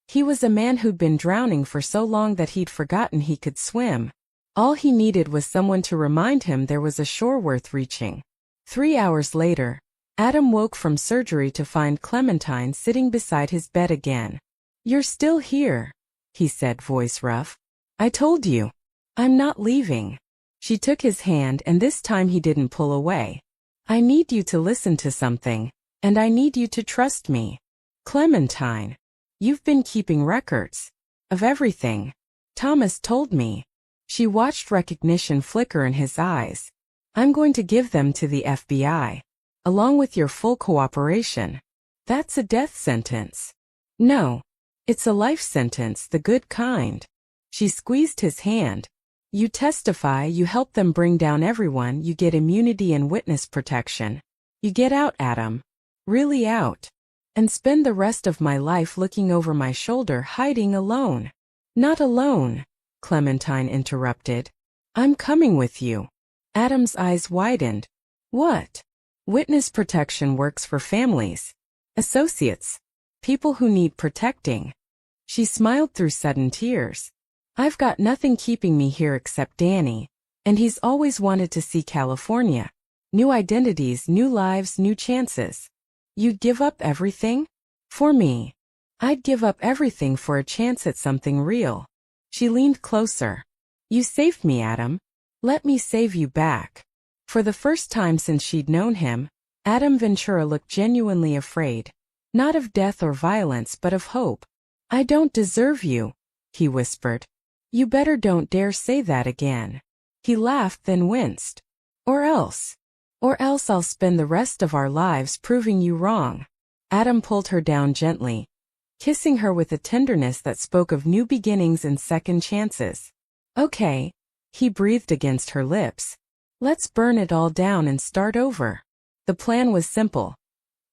Speaker 1: He was a man who'd been drowning for so long that he'd forgotten he could swim. All he needed was someone to remind him there was a shore worth reaching. 3 hours later, Adam woke from surgery to find Clementine sitting beside his bed again. You're still here, he said, voice rough. I told you. I'm not leaving. She took his hand and this time he didn't pull away. I need you to listen to something, and I need you to trust me. Clementine. You've been keeping records. Of everything. Thomas told me. She watched recognition flicker in his eyes. I'm going to give them to the FBI. Along with your full cooperation. That's a death sentence. No. It's a life sentence, the good kind. She squeezed his hand. You testify, you help them bring down everyone, you get immunity and witness protection. You get out, Adam. Really out. And spend the rest of my life looking over my shoulder, hiding alone. Not alone, Clementine interrupted. I'm coming with you. Adam's eyes widened. What? Witness protection works for families. Associates. People who need protecting. She smiled through sudden tears. I've got nothing keeping me here except Danny, and he's always wanted to see California. New identities, new lives, new chances. You'd give up everything? For me. I'd give up everything for a chance at something real. She leaned closer. You saved me, Adam. Let me save you back. For the first time since she'd known him, Adam Ventura looked genuinely afraid. Not of death or violence but of hope. I don't deserve you, he whispered. You better don't dare say that again. He laughed then winced. Or else I'll spend the rest of our lives proving you wrong. Adam pulled her down gently, kissing her with a tenderness that spoke of new beginnings and second chances. Okay, he breathed against her lips. Let's burn it all down and start over. The plan was simple.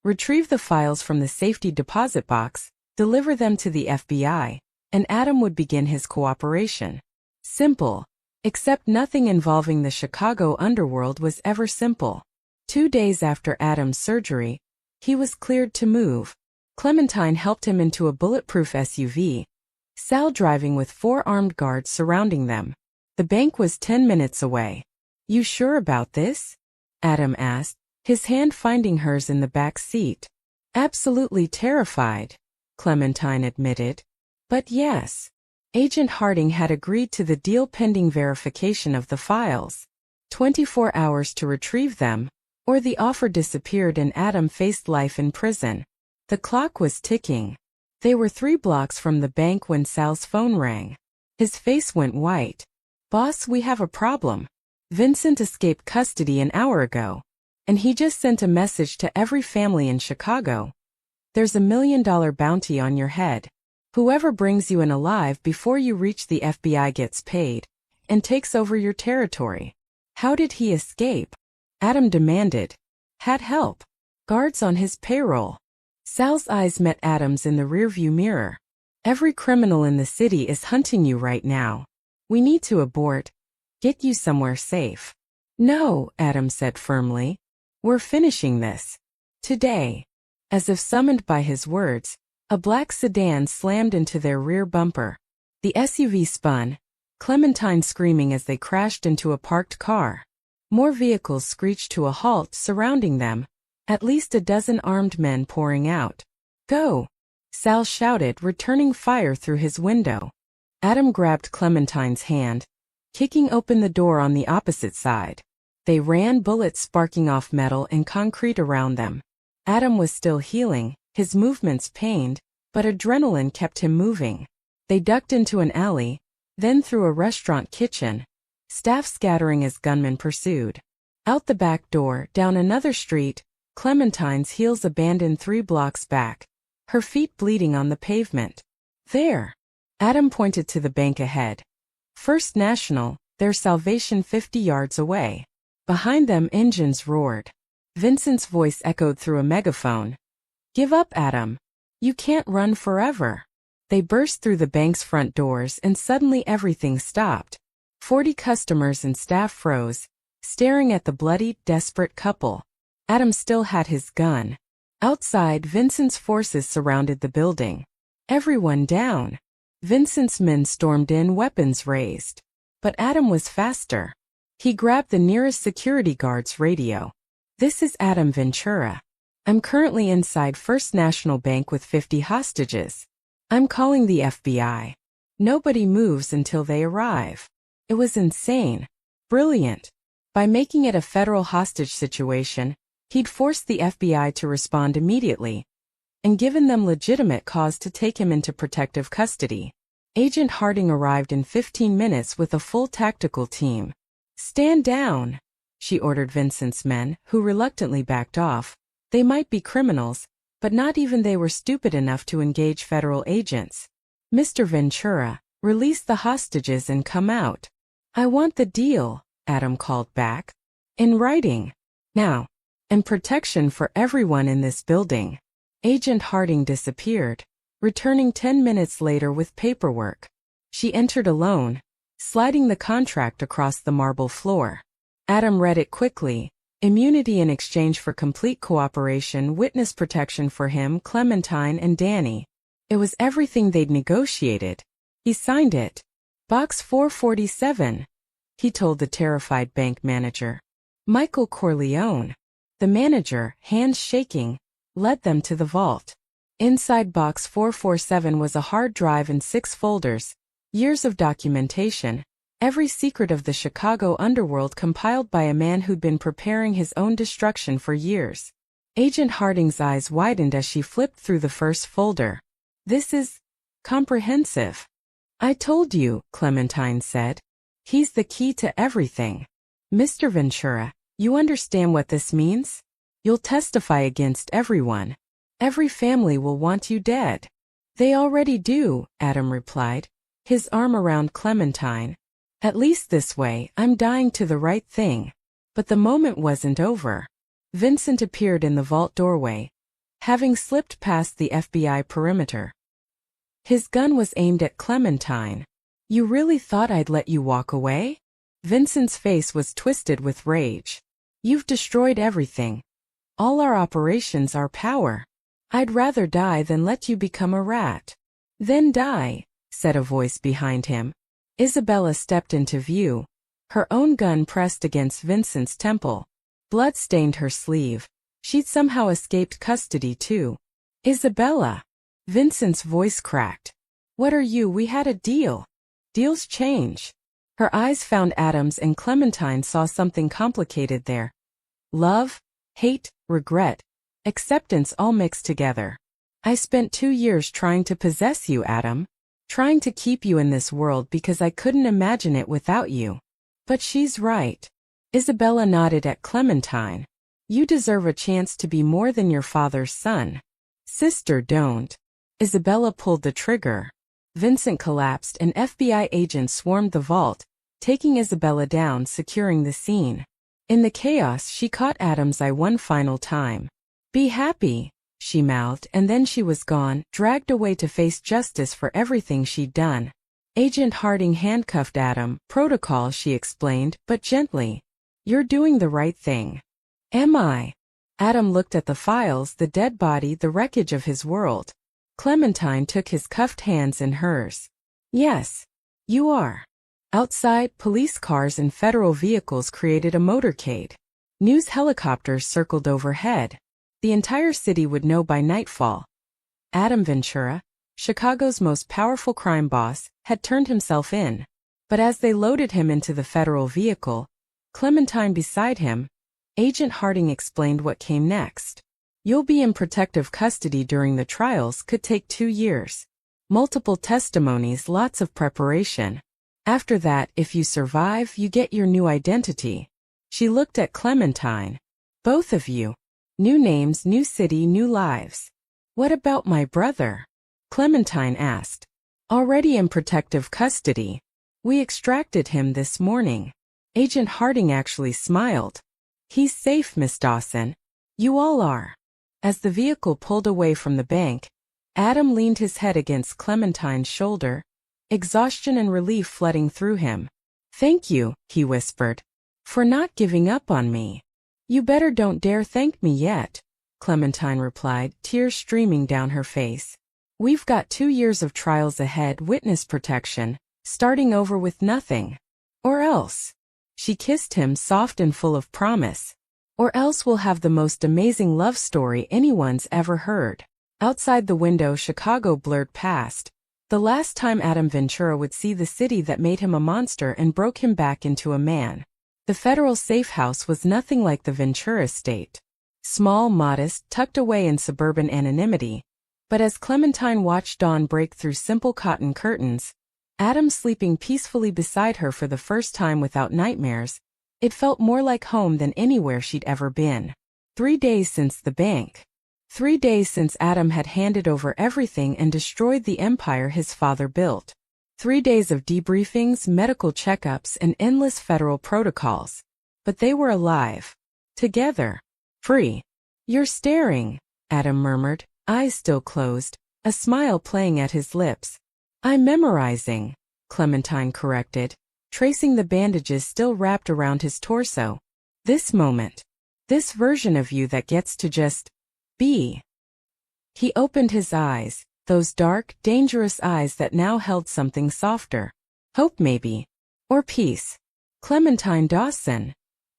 Speaker 1: Retrieve the files from the safety deposit box, deliver them to the FBI, and Adam would begin his cooperation. Simple. Except nothing involving the Chicago underworld was ever simple. 2 days after Adam's surgery, he was cleared to move. Clementine helped him into a bulletproof SUV, Sal driving with 4 armed guards surrounding them. The bank was 10 minutes away. You sure about this? Adam asked, his hand finding hers in the back seat. Absolutely terrified, Clementine admitted. But yes. Agent Harding had agreed to the deal pending verification of the files. 24 hours to retrieve them, or the offer disappeared and Adam faced life in prison. The clock was ticking. They were 3 blocks from the bank when Sal's phone rang. His face went white. Boss, we have a problem. Vincent escaped custody an hour ago. And he just sent a message to every family in Chicago. There's $1 million bounty on your head. Whoever brings you in alive before you reach the FBI gets paid, and takes over your territory. How did he escape? Adam demanded. Had help. Guards on his payroll. Sal's eyes met Adam's in the rearview mirror. Every criminal in the city is hunting you right now. We need to abort. Get you somewhere safe. No, Adam said firmly. We're finishing this. Today. As if summoned by his words, a black sedan slammed into their rear bumper. The SUV spun, Clementine screaming as they crashed into a parked car. More vehicles screeched to a halt surrounding them, at least a dozen armed men pouring out. "Go!" Sal shouted, returning fire through his window. Adam grabbed Clementine's hand, kicking open the door on the opposite side. They ran, bullets sparking off metal and concrete around them. Adam was still healing, his movements pained, but adrenaline kept him moving. They ducked into an alley, then through a restaurant kitchen, staff scattering as gunmen pursued. Out the back door, down another street, Clementine's heels abandoned 3 blocks back, her feet bleeding on the pavement. "There!" Adam pointed to the bank ahead. First National, their salvation 50 yards away. Behind them engines roared. Vincent's voice echoed through a megaphone. "Give up, Adam. You can't run forever." They burst through the bank's front doors and suddenly everything stopped. 40 customers and staff froze, staring at the bloody, desperate couple. Adam still had his gun. Outside, Vincent's forces surrounded the building. Everyone down. Vincent's men stormed in, weapons raised. But Adam was faster. He grabbed the nearest security guard's radio. "This is Adam Ventura. I'm currently inside First National Bank with 50 hostages. I'm calling the FBI. Nobody moves until they arrive." It was insane. Brilliant. By making it a federal hostage situation, he'd forced the FBI to respond immediately and given them legitimate cause to take him into protective custody. Agent Harding arrived in 15 minutes with a full tactical team. "Stand down," she ordered Vincent's men, who reluctantly backed off. They might be criminals, but not even they were stupid enough to engage federal agents. "Mr. Ventura, release the hostages and come out." "I want the deal," Adam called back. "In writing. Now. And protection for everyone in this building." Agent Harding disappeared, returning 10 minutes later with paperwork. She entered alone, sliding the contract across the marble floor. Adam read it quickly. Immunity in exchange for complete cooperation, witness protection for him, Clementine, and Danny. It was everything they'd negotiated. He signed it. "Box 447, he told the terrified bank manager. "Michael Corleone." The manager, hands shaking, led them to the vault. Inside box 447 was a hard drive and 6 folders, years of documentation, every secret of the Chicago underworld compiled by a man who'd been preparing his own destruction for years. Agent Harding's eyes widened as she flipped through the first folder. "This is comprehensive." "I told you," Clementine said. "He's the key to everything. Mr. Ventura, you understand what this means? You'll testify against everyone. Every family will want you dead." "They already do," Adam replied, his arm around Clementine. "At least this way, I'm dying to the right thing." But the moment wasn't over. Vincent appeared in the vault doorway, having slipped past the FBI perimeter. His gun was aimed at Clementine. "You really thought I'd let you walk away?" Vincent's face was twisted with rage. "You've destroyed everything. All our operations, our power. I'd rather die than let you become a rat." "Then die," said a voice behind him. Isabella stepped into view, her own gun pressed against Vincent's temple. Blood stained her sleeve. She'd somehow escaped custody too. "Isabella!" Vincent's voice cracked. "What are you? We had a deal." "Deals change." Her eyes found Adam's and Clementine saw something complicated there. Love, hate, regret, acceptance all mixed together. "I spent 2 years trying to possess you, Adam. Trying to keep you in this world because I couldn't imagine it without you." "But she's right." Isabella nodded at Clementine. "You deserve a chance to be more than your father's son." "Sister, don't." Isabella pulled the trigger. Vincent collapsed and FBI agents swarmed the vault, taking Isabella down, securing the scene. In the chaos, she caught Adam's eye one final time. "Be happy," she mouthed, and then she was gone, dragged away to face justice for everything she'd done. Agent Harding handcuffed Adam. "Protocol," she explained, but gently. "You're doing the right thing." "Am I?" Adam looked at the files, the dead body, the wreckage of his world. Clementine took his cuffed hands in hers. "Yes, you are." Outside, police cars and federal vehicles created a motorcade. News helicopters circled overhead. The entire city would know by nightfall. Adam Ventura, Chicago's most powerful crime boss, had turned himself in. But as they loaded him into the federal vehicle, Clementine beside him, Agent Harding explained what came next. You'll be in protective custody during the trials, could take 2 years. Multiple testimonies, lots of preparation. After that, if you survive, you get your new identity. She looked at Clementine. Both of you. New names, new city, new lives. What about my brother? Clementine asked. Already in protective custody. We extracted him this morning. Agent Harding actually smiled. He's safe, Miss Dawson. You all are. As the vehicle pulled away from the bank, Adam leaned his head against Clementine's shoulder, exhaustion and relief flooding through him. Thank you, he whispered, for not giving up on me. You better don't dare thank me yet, Clementine replied, tears streaming down her face. We've got 2 years of trials ahead, witness protection, starting over with nothing. Or else. She kissed him, soft and full of promise. Or else we'll have the most amazing love story anyone's ever heard. Outside the window, Chicago blurred past. The last time Adam Ventura would see the city that made him a monster and broke him back into a man. The federal safe house was nothing like the Ventura estate. Small, modest, tucked away in suburban anonymity. But as Clementine watched dawn break through simple cotton curtains, Adam sleeping peacefully beside her for the first time without nightmares, it felt more like home than anywhere she'd ever been. 3 days since the bank. 3 days since Adam had handed over everything and destroyed the empire his father built. 3 days of debriefings, medical checkups, and endless federal protocols. But they were alive. Together. Free. You're staring, Adam murmured, eyes still closed, a smile playing at his lips. I'm memorizing, Clementine corrected, tracing the bandages still wrapped around his torso. This moment. This version of you that gets to just be. He opened his eyes, those dark, dangerous eyes that now held something softer. Hope maybe. Or peace. Clementine Dawson,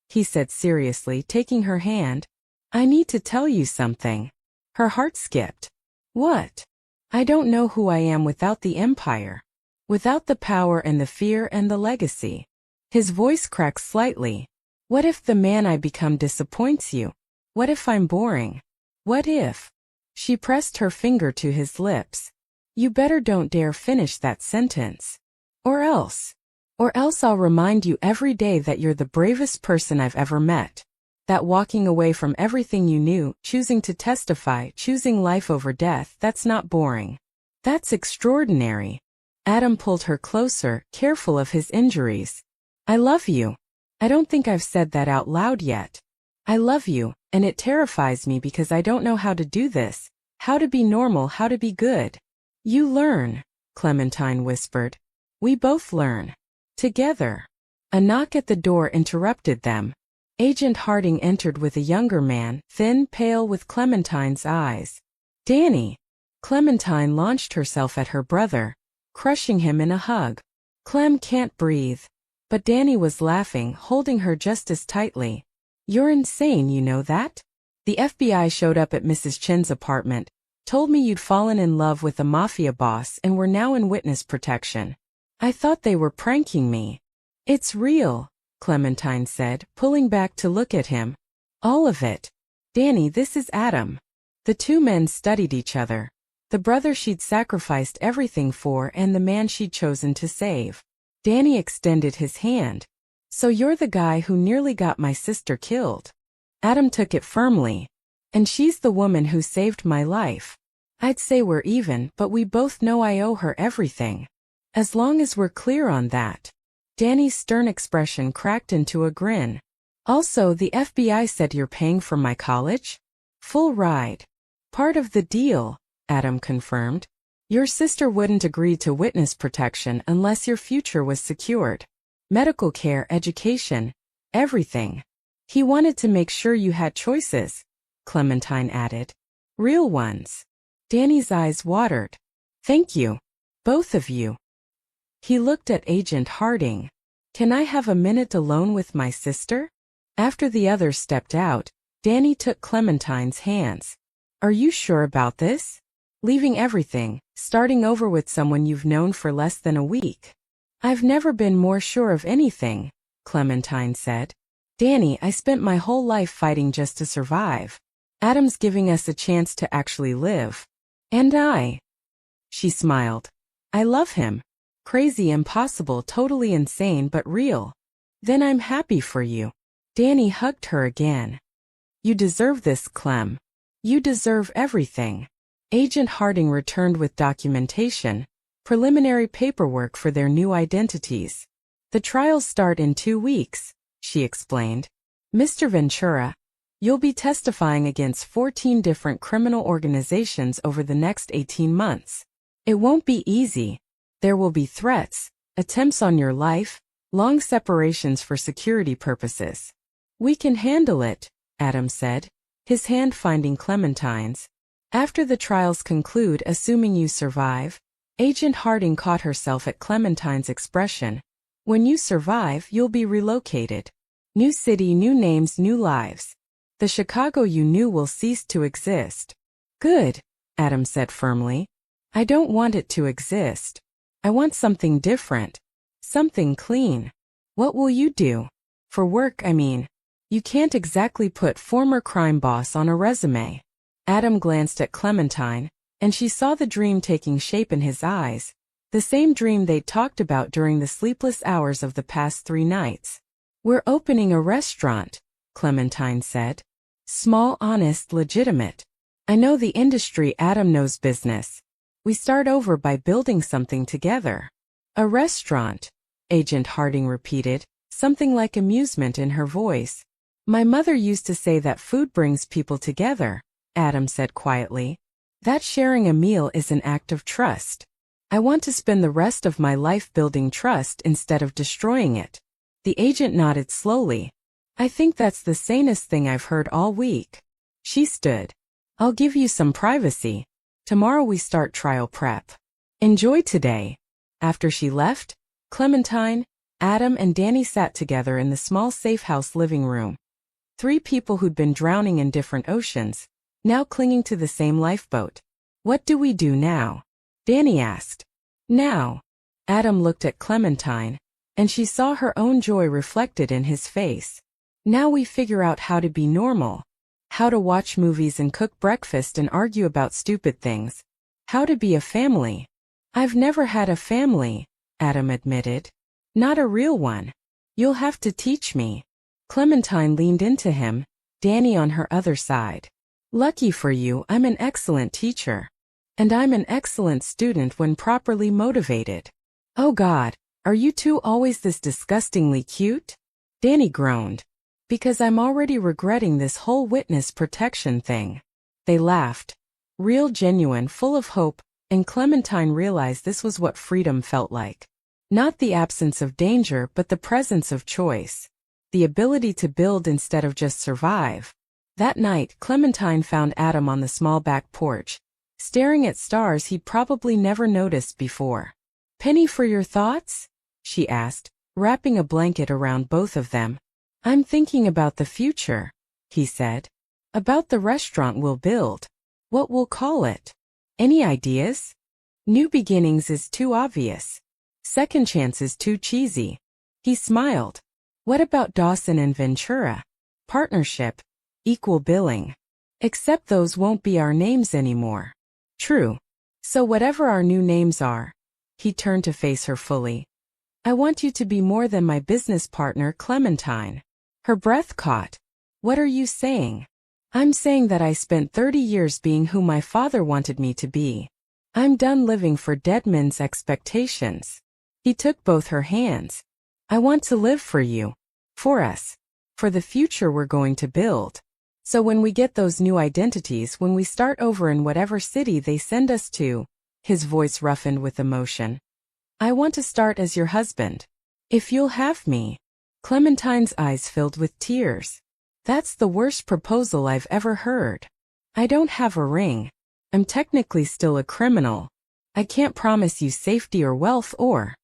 Speaker 1: he said seriously, taking her hand. I need to tell you something. Her heart skipped. What? I don't know who I am without the empire. Without the power and the fear and the legacy. His voice cracked slightly. What if the man I become disappoints you? What if I'm boring? What if? She pressed her finger to his lips. You better don't dare finish that sentence. Or else. Or else I'll remind you every day that you're the bravest person I've ever met. That walking away from everything you knew, choosing to testify, choosing life over death, that's not boring. That's extraordinary. Adam pulled her closer, careful of his injuries. I love you. I don't think I've said that out loud yet. I love you, and it terrifies me because I don't know how to do this, how to be normal, how to be good. You learn, Clementine whispered. We both learn. Together. A knock at the door interrupted them. Agent Harding entered with a younger man, thin, pale, with Clementine's eyes. Danny. Clementine launched herself at her brother, crushing him in a hug. Clem can't breathe. But Danny was laughing, holding her just as tightly. You're insane, you know that? The FBI showed up at Mrs. Chen's apartment, told me you'd fallen in love with a Mafia boss and were now in witness protection. I thought they were pranking me. It's real, Clementine said, pulling back to look at him. All of it. Danny, this is Adam. The two men studied each other. The brother she'd sacrificed everything for and the man she'd chosen to save. Danny extended his hand. So you're the guy who nearly got my sister killed. Adam took it firmly. And she's the woman who saved my life. I'd say we're even, but we both know I owe her everything. As long as we're clear on that. Danny's stern expression cracked into a grin. Also, the FBI said you're paying for my college? Full ride. Part of the deal, Adam confirmed. Your sister wouldn't agree to witness protection unless your future was secured. Medical care, education, everything. He wanted to make sure you had choices, Clementine added. Real ones. Danny's eyes watered. Thank you. Both of you. He looked at Agent Harding. Can I have a minute alone with my sister? After the others stepped out, Danny took Clementine's hands. Are you sure about this? Leaving everything, starting over with someone you've known for less than a week. I've never been more sure of anything, Clementine said. Danny, I spent my whole life fighting just to survive. Adam's giving us a chance to actually live. And she smiled. I love him. Crazy, impossible, totally insane, but real. Then I'm happy for you. Danny hugged her again. You deserve this, Clem. You deserve everything. Agent Harding returned with documentation, preliminary paperwork for their new identities. The trials start in 2 weeks, she explained. Mr. Ventura, you'll be testifying against 14 different criminal organizations over the next 18 months. It won't be easy. There will be threats, attempts on your life, long separations for security purposes. We can handle it, Adam said, his hand finding Clementine's. After the trials conclude, assuming you survive, Agent Harding caught herself at Clementine's expression. When you survive, you'll be relocated. New city, new names, new lives. The Chicago you knew will cease to exist. Good, Adam said firmly. I don't want it to exist. I want something different. Something clean. What will you do? For work, I mean. You can't exactly put former crime boss on a resume. Adam glanced at Clementine, and she saw the dream taking shape in his eyes, the same dream they'd talked about during the sleepless hours of the past 3 nights. We're opening a restaurant, Clementine said. Small, honest, legitimate. I know the industry, Adam knows business. We start over by building something together. A restaurant, Agent Harding repeated, something like amusement in her voice. My mother used to say that food brings people together, Adam said quietly. That sharing a meal is an act of trust. I want to spend the rest of my life building trust instead of destroying it. The agent nodded slowly. I think that's the sanest thing I've heard all week. She stood. I'll give you some privacy. Tomorrow we start trial prep. Enjoy today. After she left, Clementine, Adam and Danny sat together in the small safe house living room. 3 people who'd been drowning in different oceans, now clinging to the same lifeboat. What do we do now? Danny asked. Now. Adam looked at Clementine, and she saw her own joy reflected in his face. Now we figure out how to be normal. How to watch movies and cook breakfast and argue about stupid things. How to be a family. I've never had a family, Adam admitted. Not a real one. You'll have to teach me. Clementine leaned into him, Danny on her other side. Lucky for you, I'm an excellent teacher. And I'm an excellent student when properly motivated. Oh God, are you two always this disgustingly cute? Danny groaned. Because I'm already regretting this whole witness protection thing. They laughed. Real, genuine, full of hope, and Clementine realized this was what freedom felt like. Not the absence of danger, but the presence of choice. The ability to build instead of just survive. That night, Clementine found Adam on the small back porch, staring at stars he'd probably never noticed before. Penny for your thoughts? She asked, wrapping a blanket around both of them. I'm thinking about the future, he said. About the restaurant we'll build. What we'll call it. Any ideas? New beginnings is too obvious. Second chance is too cheesy. He smiled. What about Dawson and Ventura? Partnership. Equal billing. Except those won't be our names anymore. True. So whatever our new names are. He turned to face her fully. I want you to be more than my business partner, Clementine. Her breath caught. What are you saying? I'm saying that I spent 30 years being who my father wanted me to be. I'm done living for dead men's expectations. He took both her hands. I want to live for you. For us. For the future we're going to build. So when we get those new identities, when we start over in whatever city they send us to, his voice roughened with emotion. I want to start as your husband. If you'll have me. Clementine's eyes filled with tears. That's the worst proposal I've ever heard. I don't have a ring. I'm technically still a criminal. I can't promise you safety or wealth or...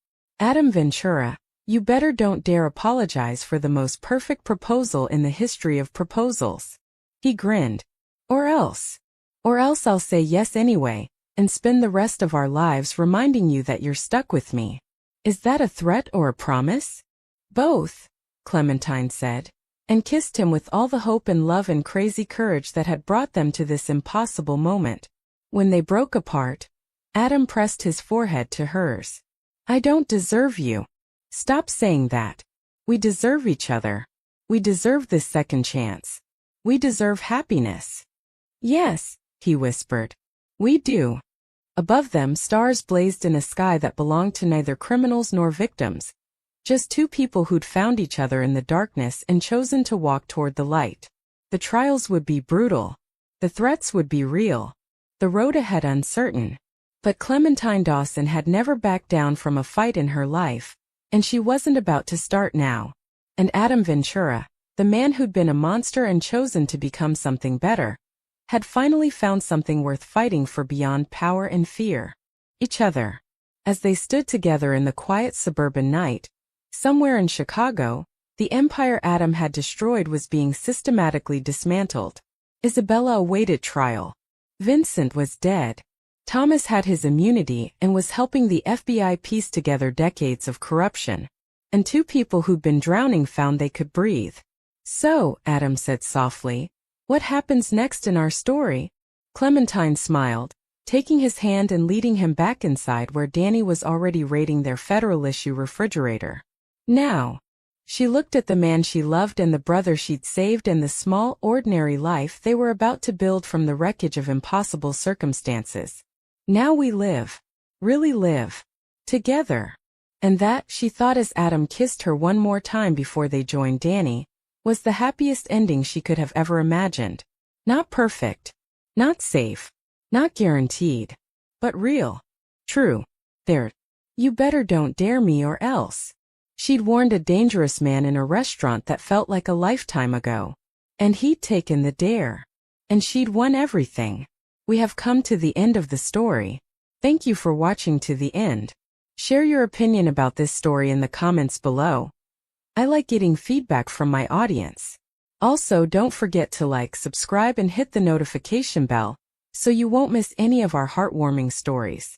Speaker 1: Adam Ventura, you better don't dare apologize for the most perfect proposal in the history of proposals. He grinned. Or else. Or else I'll say yes anyway, and spend the rest of our lives reminding you that you're stuck with me. Is that a threat or a promise? Both, Clementine said, and kissed him with all the hope and love and crazy courage that had brought them to this impossible moment. When they broke apart, Adam pressed his forehead to hers. I don't deserve you. Stop saying that. We deserve each other. We deserve this second chance. We deserve happiness. Yes, he whispered. We do. Above them, stars blazed in a sky that belonged to neither criminals nor victims. Just two people who'd found each other in the darkness and chosen to walk toward the light. The trials would be brutal. The threats would be real. The road ahead uncertain. But Clementine Dawson had never backed down from a fight in her life, and she wasn't about to start now. And Adam Ventura, the man who'd been a monster and chosen to become something better, had finally found something worth fighting for beyond power and fear. Each other. As they stood together in the quiet suburban night, somewhere in Chicago, the empire Adam had destroyed was being systematically dismantled. Isabella awaited trial. Vincent was dead. Thomas had his immunity and was helping the FBI piece together decades of corruption. And two people who'd been drowning found they could breathe. So, Adam said softly, what happens next in our story? Clementine smiled, taking his hand and leading him back inside where Danny was already raiding their Federal Issue refrigerator. Now, she looked at the man she loved and the brother she'd saved and the small, ordinary life they were about to build from the wreckage of impossible circumstances. Now we live. Really live. Together. And that, she thought as Adam kissed her one more time before they joined Danny, was the happiest ending she could have ever imagined. Not perfect. Not safe. Not guaranteed. But real. True. There. You better don't dare me or else. She'd warned a dangerous man in a restaurant that felt like a lifetime ago. And he'd taken the dare. And she'd won everything. We have come to the end of the story. Thank you for watching to the end. Share your opinion about this story in the comments below. I like getting feedback from my audience. Also, don't forget to like, subscribe, and hit the notification bell so you won't miss any of our heartwarming stories.